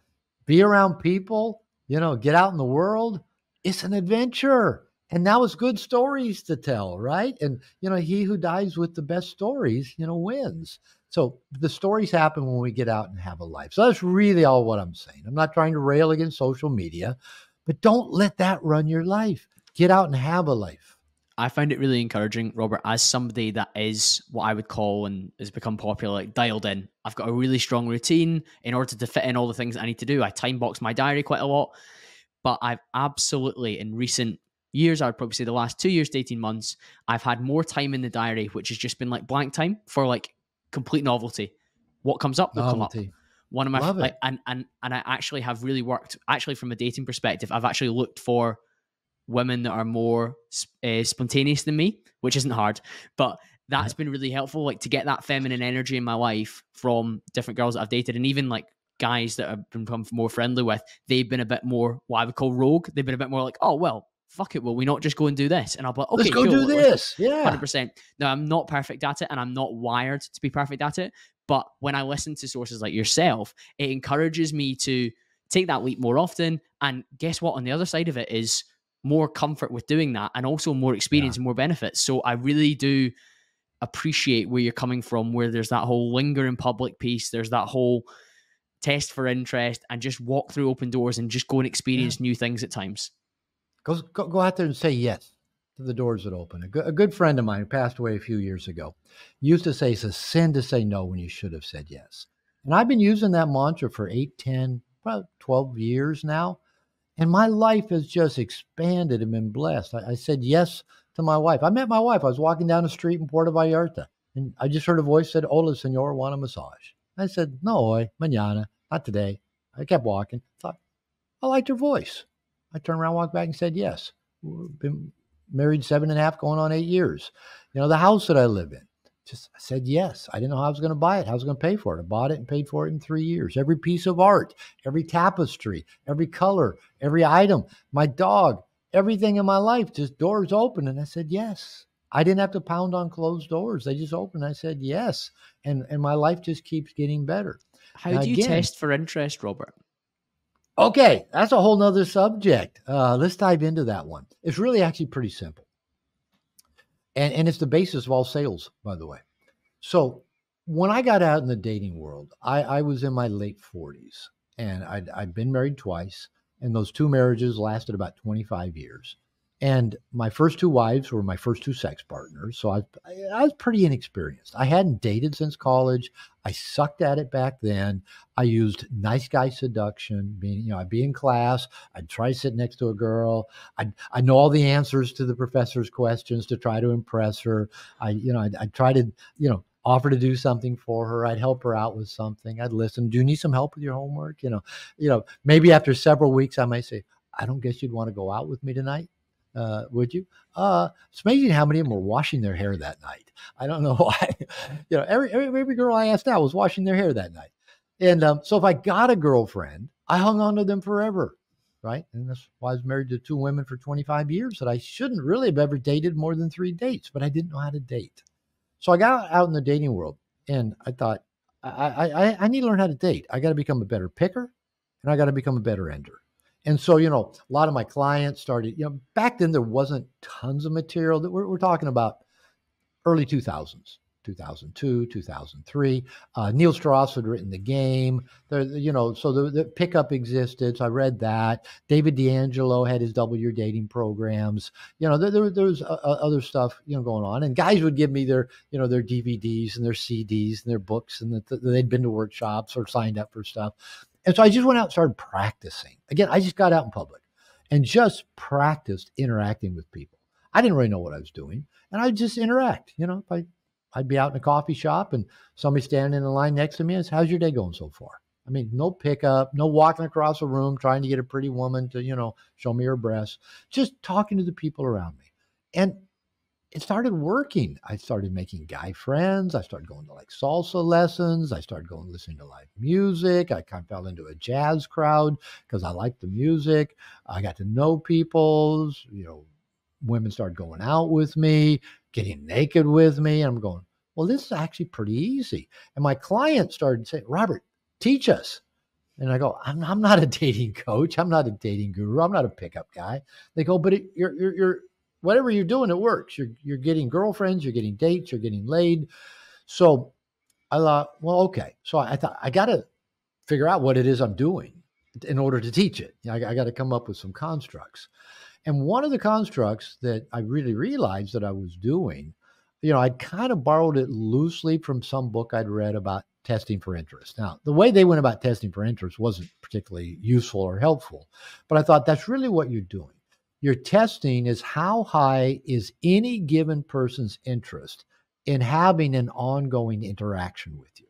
be around people, get out in the world, it's an adventure. And now it's good stories to tell, right? And, he who dies with the best stories, wins. So the stories happen when we get out and have a life. So that's really all what I'm saying. I'm not trying to rail against social media, but don't let that run your life. Get out and have a life. I found it really encouraging, Robert, as somebody that is what I would call and has become popular, like dialed in. I've got a really strong routine in order to fit in all the things I need to do. I time box my diary quite a lot, but I've absolutely, in recent years, I would probably say the last 2 years to 18 months, I've had more time in the diary, which has just been like blank time for like complete novelty. What comes up will come up. One of my like, and I actually have really worked actually from a dating perspective. I've actually looked for women that are more spontaneous than me, which isn't hard, but that's been really helpful, like to get that feminine energy in my life from different girls that I've dated, and even like guys that I've become more friendly with. They've been a bit more what I would call rogue. They've been a bit more like, oh well, fuck it, will we not just go and do this? And I'll be like, okay, let's go do this. Yeah, 100%. Now, I'm not perfect at it, and I'm not wired to be perfect at it, but when I listen to sources like yourself, it encourages me to take that leap more often. And guess what, on the other side of it is more comfort with doing that, and also more experience and more benefits. So I really do appreciate where you're coming from, where there's that whole linger in public piece, there's that whole test for interest, and just walk through open doors and just go and experience new things at times. Go out there and say yes to the doors that open. A good friend of mine who passed away a few years ago used to say it's a sin to say no when you should have said yes. And I've been using that mantra for 8, 10, probably 12 years now. And my life has just expanded and been blessed. I said yes to my wife. I met my wife. I was walking down the street in Puerto Vallarta, and I just heard a voice said, "Hola, señor, want a massage?" I said, "No, hoy, mañana, not today." I kept walking. Thought, I liked her voice. I turned around, walked back, and said yes. We've been married 7.5, going on 8 years. The house that I live in, I said yes. I didn't know how I was going to buy it, how I was going to pay for it. I bought it and paid for it in 3 years. Every piece of art, every tapestry, every color, every item, my dog, everything in my life, just doors open. And I said yes. I didn't have to pound on closed doors. They just opened. I said yes. And my life just keeps getting better. How do you test for interest, Robert? Okay, that's a whole nother subject. Let's dive into that one. It's really actually pretty simple. And it's the basis of all sales, by the way. So when I got out in the dating world, I was in my late 40s, and I'd been married twice, and those 2 marriages lasted about 25 years. And my first 2 wives were my first 2 sex partners. So I was pretty inexperienced. I hadn't dated since college. I sucked at it back then. I used nice guy seduction, meaning, I'd be in class. I'd try to sit next to a girl. I know all the answers to the professor's questions to try to impress her. I'd try to, offer to do something for her. I'd help her out with something. I'd listen. Do you need some help with your homework? Maybe after several weeks, I might say, I don't guess you'd want to go out with me tonight. Would you? It's amazing how many of them were washing their hair that night. I don't know why. Every girl I asked out was washing their hair that night. And so if I got a girlfriend, I hung on to them forever, right? And that's why I was married to 2 women for 25 years that I shouldn't really have ever dated more than 3 dates, but I didn't know how to date. So I got out in the dating world, and I thought, I need to learn how to date. I got to become a better picker, and I got to become a better ender. And so, a lot of my clients started, back then there wasn't tons of material. That we're talking about early 2000s, 2002, 2003. Neil Strauss had written The Game. So the pickup existed. So I read that. David D'Angelo had his double year dating programs. There was other stuff, going on. And guys would give me their DVDs and their CDs and their books, and that they'd been to workshops or signed up for stuff. And so I just went out and started practicing. Again, I just got out in public and just practiced interacting with people. I didn't really know what I was doing, and I'd just interact. If I'd be out in a coffee shop and somebody standing in the line next to me and say, "How's your day going so far?" I mean, no pickup, no walking across a room trying to get a pretty woman to, show me her breasts, just talking to the people around me. And it started working. I started making guy friends. I started going to like salsa lessons. I started going listening to live music. I kind of fell into a jazz crowd because I liked the music. I got to know people. Women started going out with me, getting naked with me. And I'm going, well, this is actually pretty easy. And my clients started saying, Robert, teach us. And I go, I'm not a dating coach. I'm not a dating guru. I'm not a pickup guy. They go, but you're whatever you're doing, it works. You're getting girlfriends, you're getting dates, you're getting laid. So I thought, well, okay. So I thought I got to figure out what it is I'm doing in order to teach it. I got to come up with some constructs. And one of the constructs that I really realized that I was doing, I'd kind of borrowed it loosely from some book I'd read about testing for interest. Now, the way they went about testing for interest wasn't particularly useful or helpful, but I thought that's really what you're doing. Your testing is how high is any given person's interest in having an ongoing interaction with you.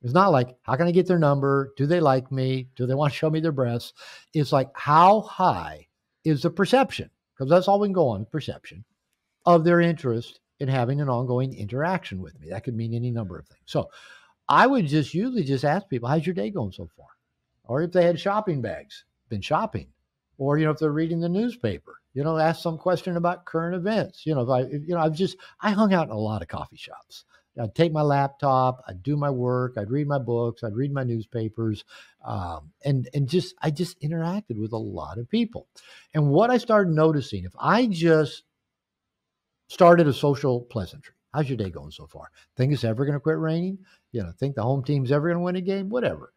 It's not like, how can I get their number? Do they like me? Do they want to show me their breasts? It's like, how high is the perception, because that's all we can go on, perception, of their interest in having an ongoing interaction with me. That could mean any number of things. So I would usually just ask people, how's your day going so far? Or if they had shopping bags, been shopping. Or, if they're reading the newspaper, ask some question about current events. I hung out in a lot of coffee shops. I'd take my laptop, I'd do my work, I'd read my books, I'd read my newspapers, and I just interacted with a lot of people. And what I started noticing, if I just started a social pleasantry, how's your day going so far? Think it's ever going to quit raining? Think the home team's ever going to win a game? Whatever.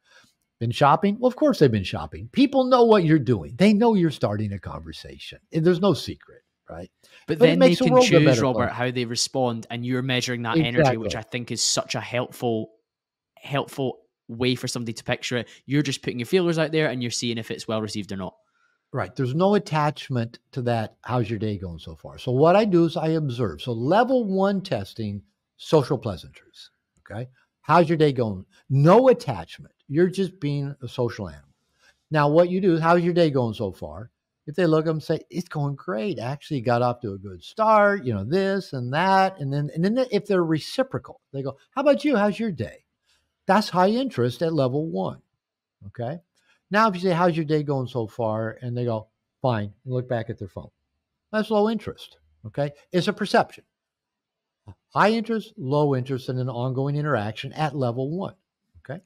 Been shopping? Well, of course they've been shopping. People know what you're doing. They know you're starting a conversation. There's no secret, right? But then it they makes the can world a choose, better Robert, place. how they respond, and you're measuring that energy, which I think is such a helpful way for somebody to picture it. You're just putting your feelers out there and you're seeing if it's well received or not. Right. There's no attachment to that. How's your day going so far? So what I do is I observe. So level 1 testing, social pleasantries. Okay. How's your day going? No attachment. You're just being a social animal. Now, what you do is, how's your day going so far? If they look at them and say, it's going great. Actually got off to a good start, this and that. And then if they're reciprocal, they go, how about you? How's your day? That's high interest at level 1. Okay. Now, if you say, how's your day going so far? And they go, fine, and look back at their phone. That's low interest. Okay. It's a perception. High interest, low interest, and an ongoing interaction at level 1. Okay.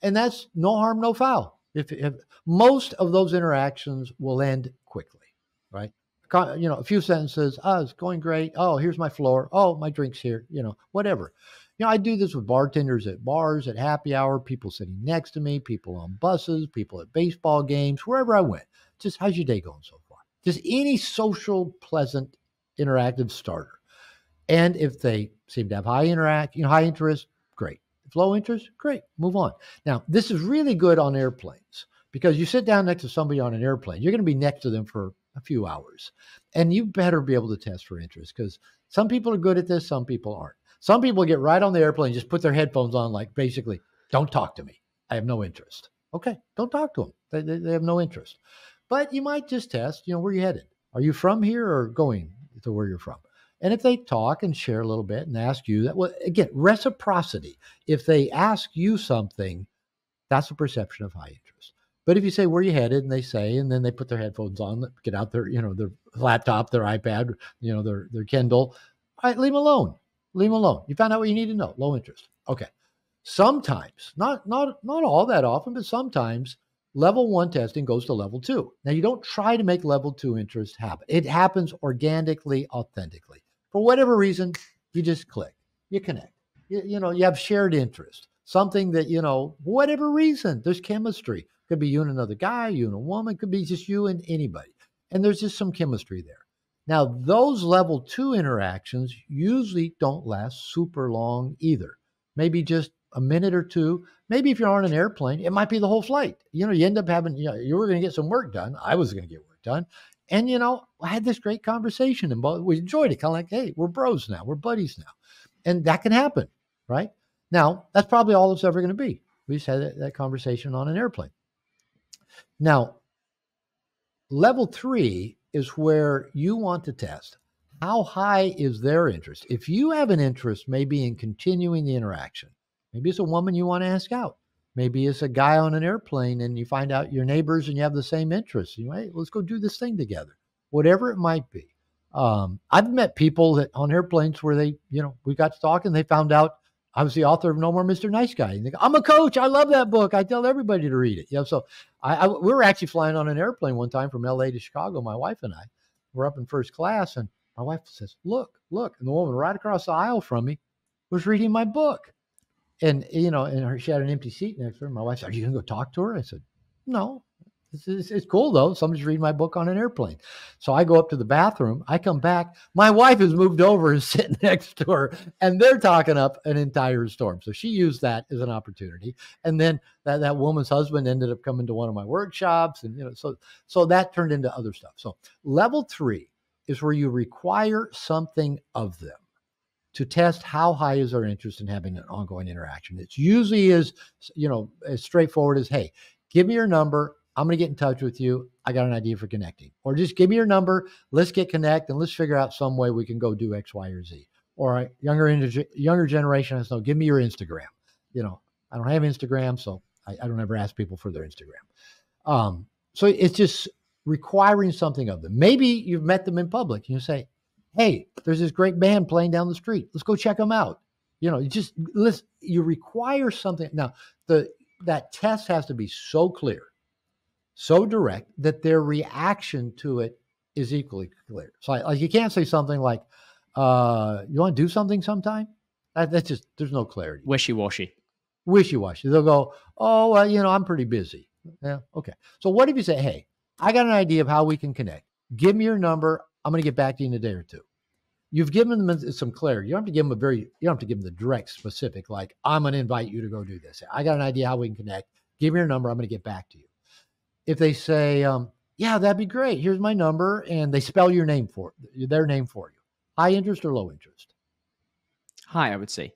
And that's no harm, no foul. If most of those interactions will end quickly, right? A few sentences. Oh, it's going great. Oh, here's my floor. Oh, my drink's here. Whatever. I do this with bartenders at bars, at happy hour, people sitting next to me, people on buses, people at baseball games, wherever I went. Just, how's your day going so far? Just any social, pleasant, interactive starter. And if they seem to have high interest, great. If low interest, great, move on. Now, this is really good on airplanes because you sit down next to somebody on an airplane, you're going to be next to them for a few hours. And you better be able to test for interest because some people are good at this, some people aren't. Some people get right on the airplane, just put their headphones on, like basically, don't talk to me. I have no interest. Okay, don't talk to them. They have no interest. But you might just test, where you headed. Are you from here or going to where you're from? And if they talk and share a little bit and ask you that, well, again, reciprocity. If they ask you something, that's a perception of high interest. But if you say, where are you headed? And they say, and then they put their headphones on, get out their, their laptop, their iPad, their Kindle. All right, leave them alone. Leave them alone. You found out what you need to know. Low interest. Okay. Sometimes, not all that often, but sometimes level 1 testing goes to level 2. Now, you don't try to make level 2 interest happen. It happens organically, authentically. For whatever reason, you just click. You connect. You have shared interest. Something that, whatever reason, there's chemistry. Could be you and another guy, you and a woman. Could be just you and anybody. And there's just some chemistry there. Now, those level 2 interactions usually don't last super long either. Maybe just a minute or two. Maybe if you're on an airplane, it might be the whole flight. You end up having, you were going to get some work done. I was going to get work done. And, I had this great conversation and we enjoyed it. Kind of like, hey, we're bros now. We're buddies now. And that can happen, right? Now, that's probably all it's ever going to be. We just had that conversation on an airplane. Now, level 3 is where you want to test how high is their interest. If you have an interest maybe in continuing the interaction, maybe it's a woman you want to ask out. Maybe it's a guy on an airplane and you find out you're neighbors and you have the same interests. You know, hey, let's go do this thing together, whatever it might be. I've met people that on airplanes where they, we got to talk and they found out I was the author of No More Mr. Nice Guy. And they go, I'm a coach. I love that book. I tell everybody to read it. So we were actually flying on an airplane one time from LA to Chicago, my wife and I. We're up in first class and my wife says, look. And the woman right across the aisle from me was reading my book. And, she had an empty seat next to her. My wife said, are you going to go talk to her? I said, no. It's cool, though. Somebody's reading my book on an airplane. So I go up to the bathroom. I come back. My wife has moved over and sitting next to her, and they're talking up an entire storm. So she used that as an opportunity. And then that woman's husband ended up coming to one of my workshops. And, so that turned into other stuff. So level 3 is where you require something of them to test how high is their interest in having an ongoing interaction. It's usually as straightforward as, hey, give me your number. I'm going to get in touch with you. I got an idea for connecting. Or just give me your number. Let's get connect and let's figure out some way we can go do X, Y, or Z. Or a younger generation has no, give me your Instagram. I don't have Instagram, so I don't ever ask people for their Instagram. So it's just requiring something of them. Maybe you've met them in public. You say, hey, there's this great band playing down the street. Let's go check them out. You require something. Now, that test has to be so clear, so direct that their reaction to it is equally clear. So like you can't say something like, you want to do something sometime? That's just, there's no clarity. Wishy-washy. They'll go, oh, well, I'm pretty busy. Yeah, okay. So what if you say, hey, I got an idea of how we can connect. Give me your number. I'm going to get back to you in a day or two. You've given them some clarity. You don't have to give them you don't have to give them the direct specific, like, I'm going to invite you to go do this. I got an idea how we can connect. Give me your number. I'm going to get back to you. If they say, yeah, that'd be great. Here's my number. And they spell their name for you. High interest or low interest? High, I would say.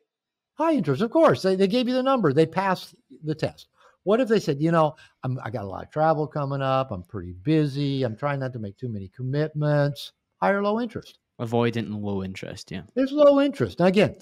High interest, of course. They gave you the number. They passed the test. What if they said, I got a lot of travel coming up. I'm pretty busy. I'm trying not to make too many commitments. High or low interest? Avoidant and low interest, yeah. There's low interest. Now, again,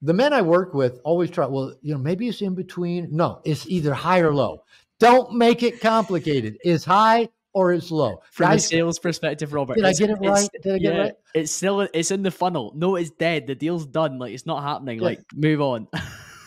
the men I work with always try, maybe it's in between. No, it's either high or low. Don't make it complicated. It's high or it's low. From a sales perspective, Robert. Did I get it right? It right? It's in the funnel. No, it's dead. The deal's done. Like, it's not happening. Yeah. Like, move on.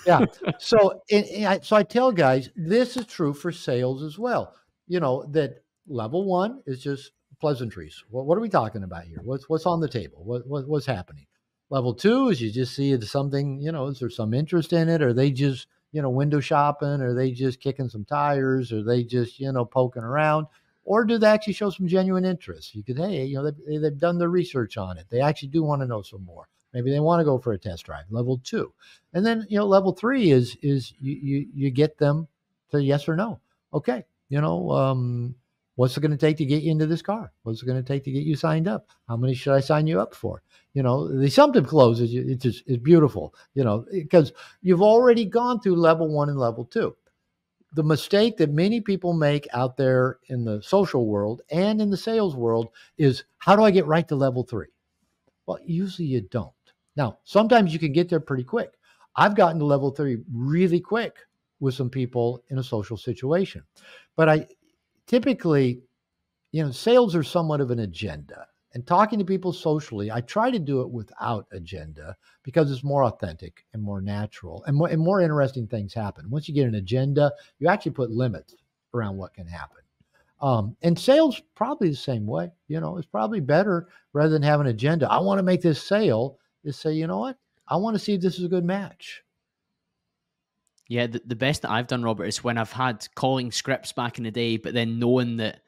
Yeah. So I tell guys, this is true for sales as well. That level 1 is just pleasantries. What are we talking about here? What's on the table? What's happening? Level 2 is you just see something, is there some interest in it? Or they just, window shopping? Or they just kicking some tires? Or they just, poking around? Or do they actually show some genuine interest? You could, hey, they've done the research on it. They actually do want to know some more. Maybe they want to go for a test drive. Level 2. And then, level 3 is you get them to yes or no. Okay. What's it going to take to get you into this car? What's it going to take to get you signed up? How many should I sign you up for? The assumptive close is beautiful, because you've already gone through level 1 and level 2. The mistake that many people make out there in the social world and in the sales world is, how do I get right to level 3? Well, usually you don't. Now, sometimes you can get there pretty quick. I've gotten to level 3 really quick with some people in a social situation. But I typically, sales are somewhat of an agenda. And talking to people socially, I try to do it without agenda because it's more authentic and more natural and more interesting things happen. Once you get an agenda, you actually put limits around what can happen. And sales probably the same way. It's probably better, rather than have an agenda, I want to make this sale, is say, you know what? I want to see if this is a good match. Yeah, the best that I've done, Robert, is when I've had calling scripts back in the day, but then knowing that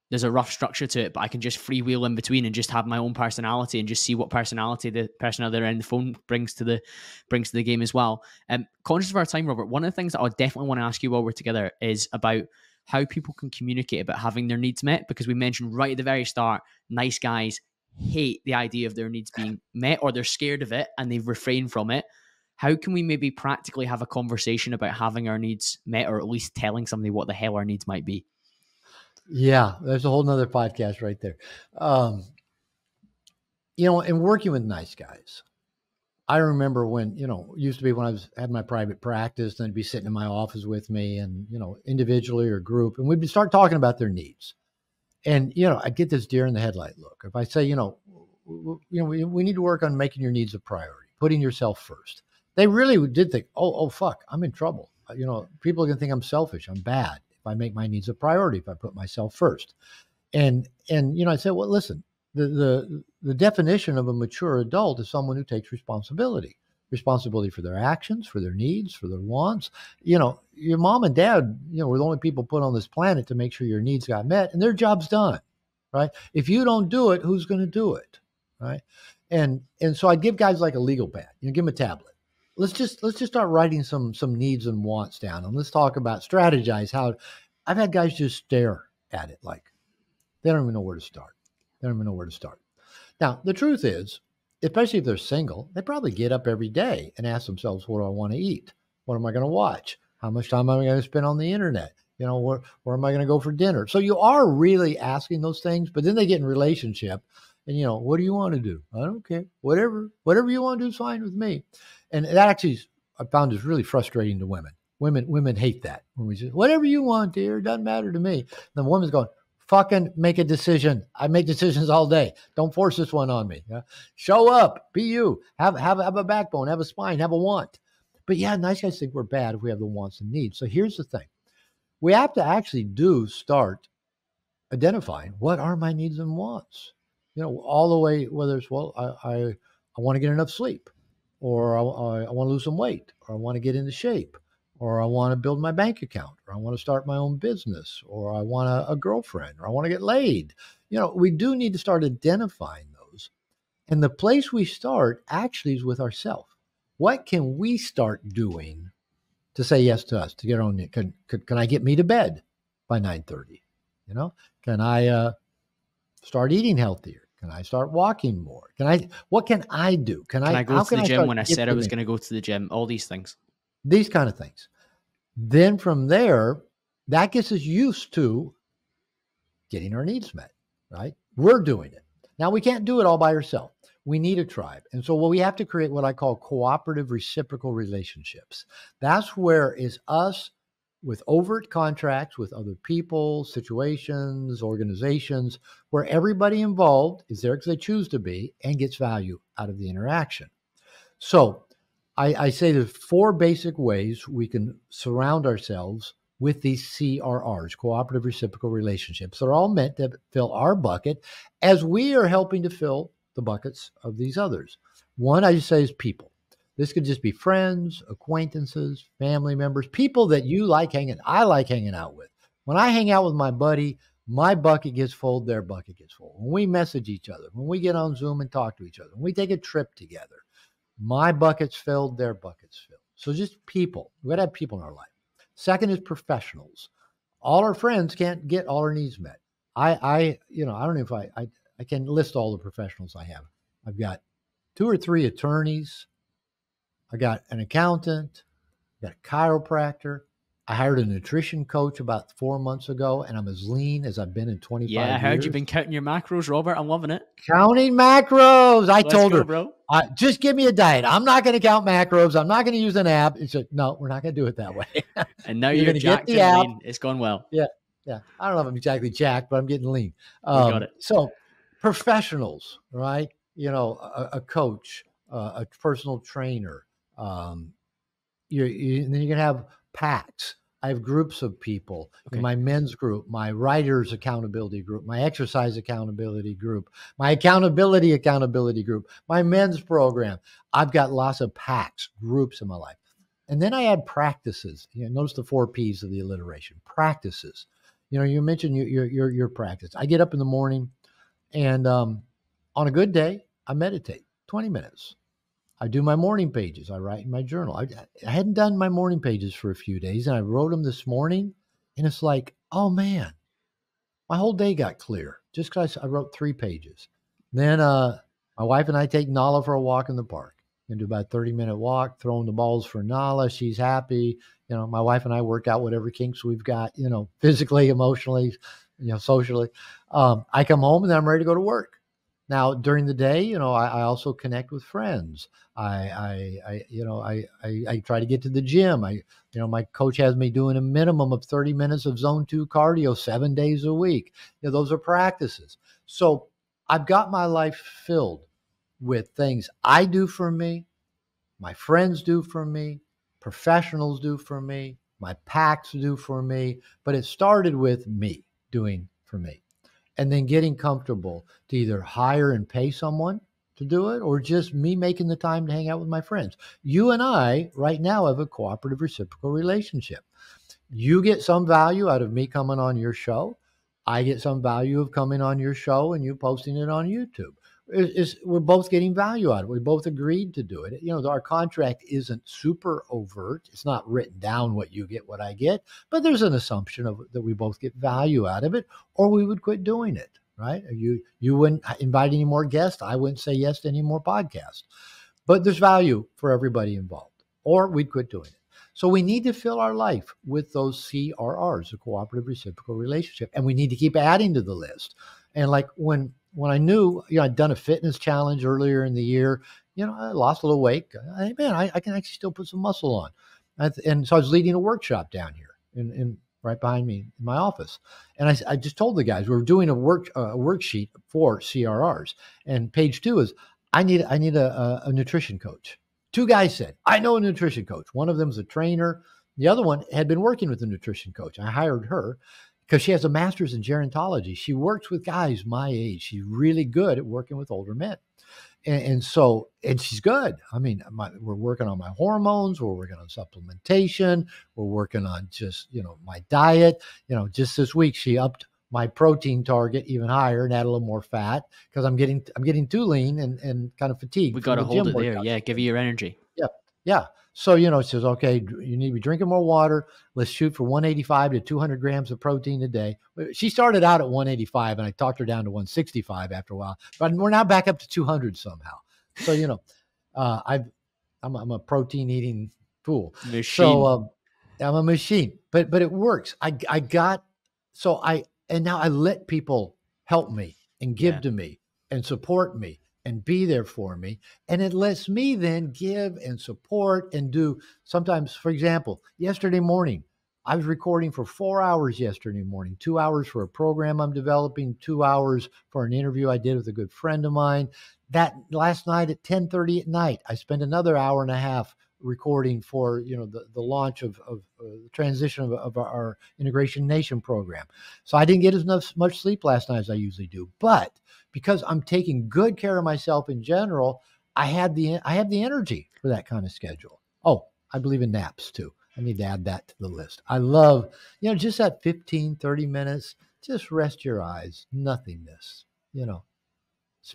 there's a rough structure to it, but I can just freewheel in between and just have my own personality and just see what personality the person on the other end of the phone brings to the game as well. Conscious of our time, Robert, one of the things that I definitely want to ask you while we're together is about how people can communicate about having their needs met, because we mentioned right at the very start, nice guys hate the idea of their needs being met, or they're scared of it and they refrain from it. how can we maybe practically have a conversation about having our needs met, or at least telling somebody what the hell our needs might be? Yeah, there's a whole nother podcast right there. In working with nice guys, I remember when, used to be when had my private practice, and they'd be sitting in my office with me and, individually or group, and we'd start talking about their needs. And, I get this deer in the headlight look. If I say, we need to work on making your needs a priority, putting yourself first. They really did think, oh, fuck, I'm in trouble. People are going to think I'm selfish. I'm bad if I make my needs a priority, if I put myself first. And I said, well, listen, the definition of a mature adult is someone who takes responsibility for their actions, for their needs, for their wants. Your mom and dad, were the only people put on this planet to make sure your needs got met, and their job's done, right? If you don't do it, who's going to do it, right? And so I'd give guys like a legal pad, give them a tablet. Let's just start writing some needs and wants down, and let's talk about strategize how. I've had guys just stare at it like they don't even know where to start. Now, the truth is, especially if they're single, they probably get up every day and ask themselves, what do I want to eat? What am I going to watch? How much time am I going to spend on the internet? Where am I going to go for dinner? So you are really asking those things, but then they get in relationship and, what do you want to do? I don't care. Whatever you want to do is fine with me. And that actually, I found is really frustrating to women. Women hate that. When we say, whatever you want, dear, doesn't matter to me. The woman's going, fucking make a decision. I make decisions all day. Don't force this one on me. Yeah? Show up. Be you. Have a backbone. Have a spine. Have a want. But yeah, nice guys think we're bad if we have the wants and needs. So here's the thing. We have to actually start identifying what are my needs and wants. All the way, whether it's, I want to get enough sleep, or I want to lose some weight, or I want to get into shape, or I want to build my bank account, or I want to start my own business, or I want a girlfriend, or I want to get laid. We do need to start identifying those. And the place we start actually is with ourselves. What can we start doing to say yes to us, to get on? Can I get me to bed by 9:30? Can I start eating healthier? Can I start walking more? What can I do? Can I go to the gym when I said I was going to go to the gym? All these things. These kind of things. Then from there, that gets us used to getting our needs met, right? We're doing it. Now, we can't do it all by ourselves. We need a tribe. And so we have to create what I call cooperative reciprocal relationships. That's where is us with overt contracts with other people, situations, organizations, where everybody involved is there because they choose to be and gets value out of the interaction. So I say there's 4 basic ways we can surround ourselves with these CRRs, cooperative reciprocal relationships. They're all meant to fill our bucket as we are helping to fill the buckets of these others. One, I just say, is people. This could just be friends, acquaintances, family members, people that you like I like hanging out with. When I hang out with my buddy, my bucket gets full, their bucket gets full. When we message each other, when we get on Zoom and talk to each other, when we take a trip together, my bucket's filled, their bucket's filled. So just people. We've got to have people in our life. Second is professionals. All our friends can't get all our needs met. I don't know if I can list all the professionals I have. I've got 2 or 3 attorneys. I got an accountant. I got a chiropractor. I hired a nutrition coach about 4 months ago, and I'm as lean as I've been in 25 years. Yeah, I heard you've been counting your macros, Robert. I'm loving it. Counting macros. I told her, bro. Just give me a diet. I'm not going to count macros. I'm not going to use an app. She said, no, we're not going to do it that way. And now you're jacked and lean. It's gone well. Yeah. I don't know if I'm exactly jacked, but I'm getting lean. Got it. So professionals, right? A coach, a personal trainer. And then you can have packs. I have groups of people. Okay. My men's group, my writers accountability group, my exercise accountability group, my accountability group, my men's program. I've got lots of packs, groups in my life. And then I add practices. Notice the 4 P's of the alliteration. Practices. You mentioned your practice. I get up in the morning and on a good day, I meditate 20 minutes. I do my morning pages. I write in my journal. I hadn't done my morning pages for a few days, and I wrote them this morning, and it's like, oh, man, my whole day got clear just because I wrote 3 pages. Then my wife and I take Nala for a walk in the park. Gonna do about a 30-minute walk, throwing the balls for Nala. She's happy. My wife and I work out whatever kinks we've got, physically, emotionally, socially. I come home and then I'm ready to go to work. Now, during the day, I also connect with friends. I try to get to the gym. My coach has me doing a minimum of 30 minutes of zone 2 cardio 7 days a week. Those are practices. So I've got my life filled with things I do for me, my friends do for me, professionals do for me, my packs do for me. But it started with me doing for me, and then getting comfortable to either hire and pay someone to do it, or just me making the time to hang out with my friends. You and I right now have a cooperative reciprocal relationship. You get some value out of me coming on your show. I get some value of coming on your show and you posting it on YouTube. We're both getting value out of it. We both agreed to do it. Our contract isn't super overt. It's not written down what you get, what I get, but there's an assumption that we both get value out of it, or we would quit doing it, right? You wouldn't invite any more guests. I wouldn't say yes to any more podcasts. But there's value for everybody involved, or we'd quit doing it. So we need to fill our life with those CRRs, the cooperative reciprocal relationship, and we need to keep adding to the list. And like when I knew, I'd done a fitness challenge earlier in the year, I lost a little weight. I can actually still put some muscle on. And so I was leading a workshop down here in right behind me in my office. And I just told the guys, we were doing a worksheet for CRRs. And page 2 is, I need a nutrition coach. 2 guys said, I know a nutrition coach. One of them is a trainer. The other one had been working with a nutrition coach. I hired her because she has a master's in gerontology. She works with guys my age. She's really good at working with older men. And she's good. I mean, we're working on my hormones. We're working on supplementation. We're working on just, my diet. Just this week, she upped my protein target even higher and add a little more fat because I'm getting too lean and kind of fatigued. We got to hold it there. Yeah. Give you your energy. Yeah. Yeah. So, it says, okay, you need to be drinking more water. Let's shoot for 185 to 200 grams of protein a day. She started out at 185 and I talked her down to 165 after a while, but we're now back up to 200 somehow. So, I'm a protein eating fool. Machine. So I'm a machine, but it works. And now I let people help me and give to me and support me and be there for me. And it lets me then give and support and do sometimes. For example, yesterday morning, I was recording for 4 hours yesterday morning, 2 hours for a program I'm developing, 2 hours for an interview I did with a good friend of mine. That last night at 10:30 at night, I spent another hour and a half recording for the launch of the transition of our Integration Nation program. So I didn't get as much sleep last night as I usually do, but because I'm taking good care of myself in general, I have the energy for that kind of schedule. Oh, I believe in naps too. I need to add that to the list. I love, just that 15, 30 minutes, just rest your eyes, nothingness,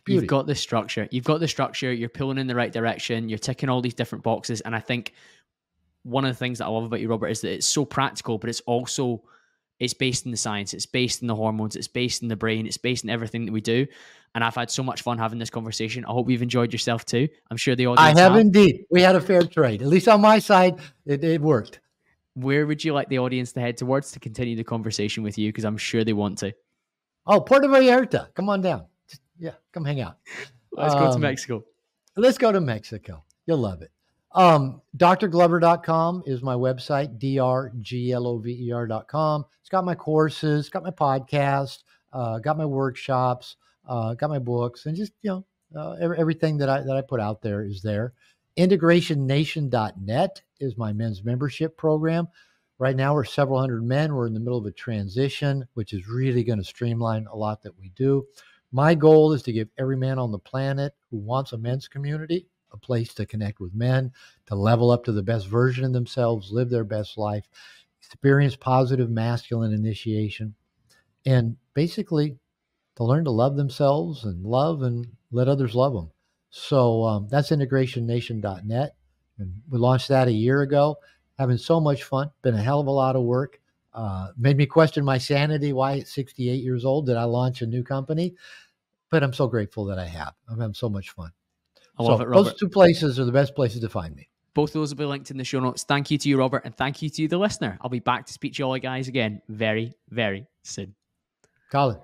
You've got the structure. You're pulling in the right direction. You're ticking all these different boxes. And I think one of the things that I love about you, Robert, is that it's so practical, but it's based in the science. It's based in the hormones. It's based in the brain. It's based in everything that we do. And I've had so much fun having this conversation. I hope you've enjoyed yourself too. I'm sure the audience I have indeed. We had a fair trade. At least on my side, it worked. Where would you like the audience to head towards to continue the conversation with you? Because I'm sure they want to. Oh, Puerto Vallarta. Come on down. Come hang out. Let's go to Mexico. Let's go to Mexico. You'll love it. drglover.com is my website, drglover.com. It's got my courses, got my podcast, got my workshops, got my books, and just, everything that I put out there is there. IntegrationNation.net is my men's membership program. Right now, we're several hundred men. We're in the middle of a transition, which is really going to streamline a lot that we do. My goal is to give every man on the planet who wants a men's community a place to connect with men, to level up to the best version of themselves, live their best life, experience positive masculine initiation, and basically to learn to love themselves and let others love them. So that's integrationnation.net. And we launched that a year ago. Having so much fun. Been a hell of a lot of work. Made me question my sanity. Why at 68 years old did I launch a new company? But I'm so grateful that I have. I'm having so much fun. I love it, those Robert. two places are the best places to find me. Both of those will be linked in the show notes. Thank you to you, Robert, and thank you to you, the listener. I'll be back to speak to you all guys again very, very soon. Colin.